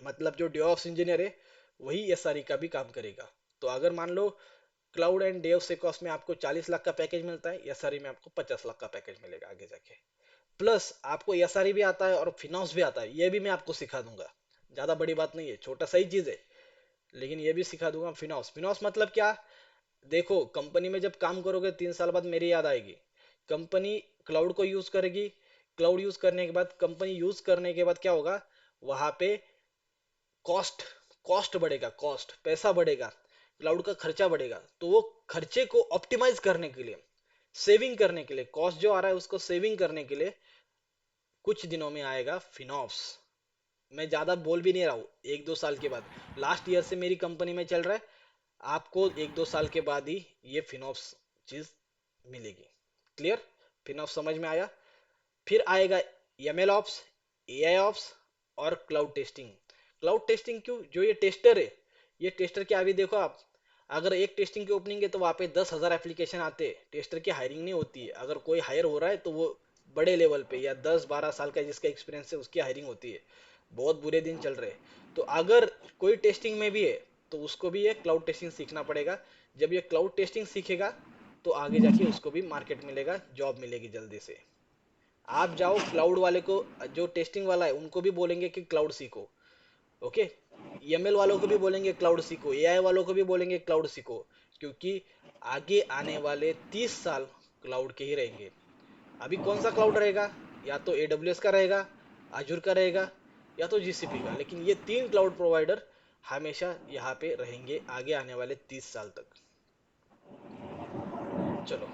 मतलब जो डेवऑप्स इंजीनियर है वही SRE का भी काम करेगा। तो अगर मान लो क्लाउड एंड डेवसेकऑप्स में आपको 40 लाख का पैकेज मिलता है, एसआरई में आपको 50 लाख का पैकेज मिलेगा आगे जाके। प्लस आपको एसआरई भी आता है और फिनॉस भी आता है, ये भी मैं आपको सिखा दूंगा, ज्यादा बड़ी बात नहीं है, छोटा सा ही चीज है, लेकिन ये भी सिखा दूंगा। फिनॉस, फिनॉस मतलब क्या? देखो कंपनी में जब काम करोगे 3 साल बाद मेरी याद आएगी, कंपनी क्लाउड को यूज करेगी, क्लाउड यूज करने के बाद कंपनी यूज करने के बाद क्या होगा, वहां पे कॉस्ट कॉस्ट बढ़ेगा, कॉस्ट पैसा बढ़ेगा, क्लाउड का खर्चा बढ़ेगा, तो वो खर्चे को ऑप्टिमाइज करने के लिए, सेविंग करने के लिए, कॉस्ट जो आ रहा है उसको सेविंग करने के लिए कुछ दिनों में आएगा फिनॉप्स। मैं ज्यादा बोल भी नहीं रहा हूँ, 1-2 साल के बाद, लास्ट ईयर से मेरी कंपनी में चल रहा है, आपको 1-2 साल के बाद ही ये फिनॉप्स चीज मिलेगी। क्लियर? फिनॉप्स समझ में आया? फिर आएगा एमएल ऑप्स, एआई ऑप्स और क्लाउड टेस्टिंग। क्लाउड टेस्टिंग क्यों? जो ये टेस्टर है, ये टेस्टर क्या, अभी देखो आप, अगर एक टेस्टिंग की ओपनिंग है तो वहाँ पे 10,000 एप्लीकेशन आते हैं, टेस्टर की हायरिंग नहीं होती है। अगर कोई हायर हो रहा है तो वो बड़े लेवल पे या 10-12 साल का जिसका एक्सपीरियंस है उसकी हायरिंग होती है। बहुत बुरे दिन चल रहे हैं, तो अगर कोई टेस्टिंग में भी है तो उसको भी ये क्लाउड टेस्टिंग सीखना पड़ेगा। जब ये क्लाउड टेस्टिंग सीखेगा तो आगे जाके उसको भी मार्केट मिलेगा, जॉब मिलेगी जल्दी से। आप जाओ क्लाउड वाले को, जो टेस्टिंग वाला है उनको भी बोलेंगे कि क्लाउड सीखो, ओके, एमएल वालों को भी बोलेंगे क्लाउड सीखो, एआई वालों को भी बोलेंगे क्लाउड सीखो, क्योंकि आगे आने वाले 30 साल क्लाउड के ही रहेंगे। अभी कौन सा क्लाउड रहेगा? या तो AWS का रहेगा, अजूर का रहेगा, या तो GCP का, लेकिन ये 3 क्लाउड प्रोवाइडर हमेशा यहाँ पे रहेंगे आगे आने वाले 30 साल तक। चलो,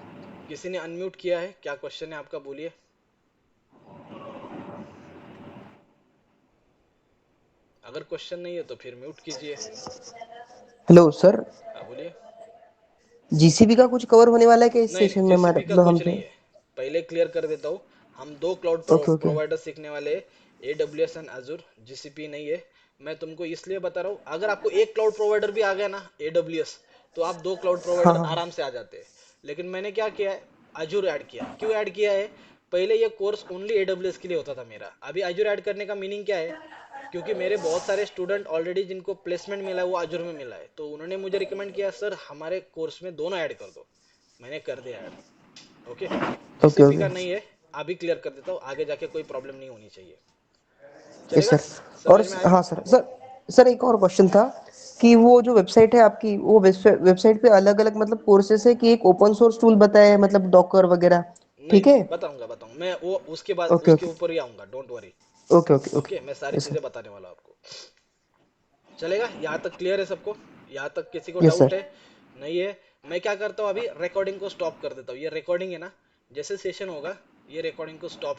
किसी ने अनम्यूट किया है, क्या क्वेश्चन है आपका, बोलिए। अगर क्वेश्चन नहीं है तो फिर म्यूट कीजिए। हेलो सर, हाँ बोलिए। जीसीबी का कुछ कवर होने वाला है क्या इस नहीं सेशन नहीं, में हमारा, जीसीपी का मतलब कुछ हमसे? नहीं है, पहले क्लियर कर देता हूँ। हम 2 क्लाउड ओके ओके प्रोवाइडर सीखने वाले हैं, AWS एंड अजूर, जीसीपी नहीं है। मैं तुमको इसलिए बता रहा हूँ, अगर आपको एक क्लाउड प्रोवाइडर भी आ गया ना, AWS, तो आप 2 क्लाउड हाँ प्रोवाइडर हाँ आराम से आ जाते हैं। लेकिन मैंने क्या किया है, अजूर ऐड किया। क्यों ऐड किया है? पहले ये कोर्स ओनली AWS के लिए होता था मेरा, अभी अजूर ऐड करने का मीनिंग क्या है, क्योंकि मेरे बहुत सारे स्टूडेंट ऑलरेडी जिनको प्लेसमेंट मिला है वो अजूर में मिला है, तो उन्होंने मुझे रिकमेंड किया, सर हमारे कोर्स में दोनों ऐड कर दो। मैंने कर दिया ऐड, ओके। ओके जीसीपी का ओके नहीं है, अभी क्लियर कर देता हूँ, आगे जाके कोई प्रॉब्लम नहीं होनी चाहिए। यस चलेगा? सर। और समझ में आया? हाँ सर, सर एक और क्वेश्चन था कि वो जो वेबसाइट है आपकी, वो वेबसाइट पे अलग अलग मतलब कोर्सेस है कि एक ओपन सोर्स टूल बताया है, मतलब डॉकर वगैरह? नहीं ठीक है। नहीं, बताऊंगा बताऊंगा मैं, वो उसके बाद ओके उसके ओके ऊपर ही आऊंगा, don't worry. Okay okay okay, मैं सारी ओके यस चीजें सर। बताने वाला हूँ आपको। चलेगा? यहाँ तक क्लियर है सबको? यहाँ तक किसी को यस डाउट सर। है? नहीं है? मैं क्या करता हूँ, अभी रिकॉर्डिंग को स्टॉप कर देता हूँ। ये रिकॉर्डिंग है ना, जैसे सेशन होगा ये रिकॉर्डिंग को स्टॉप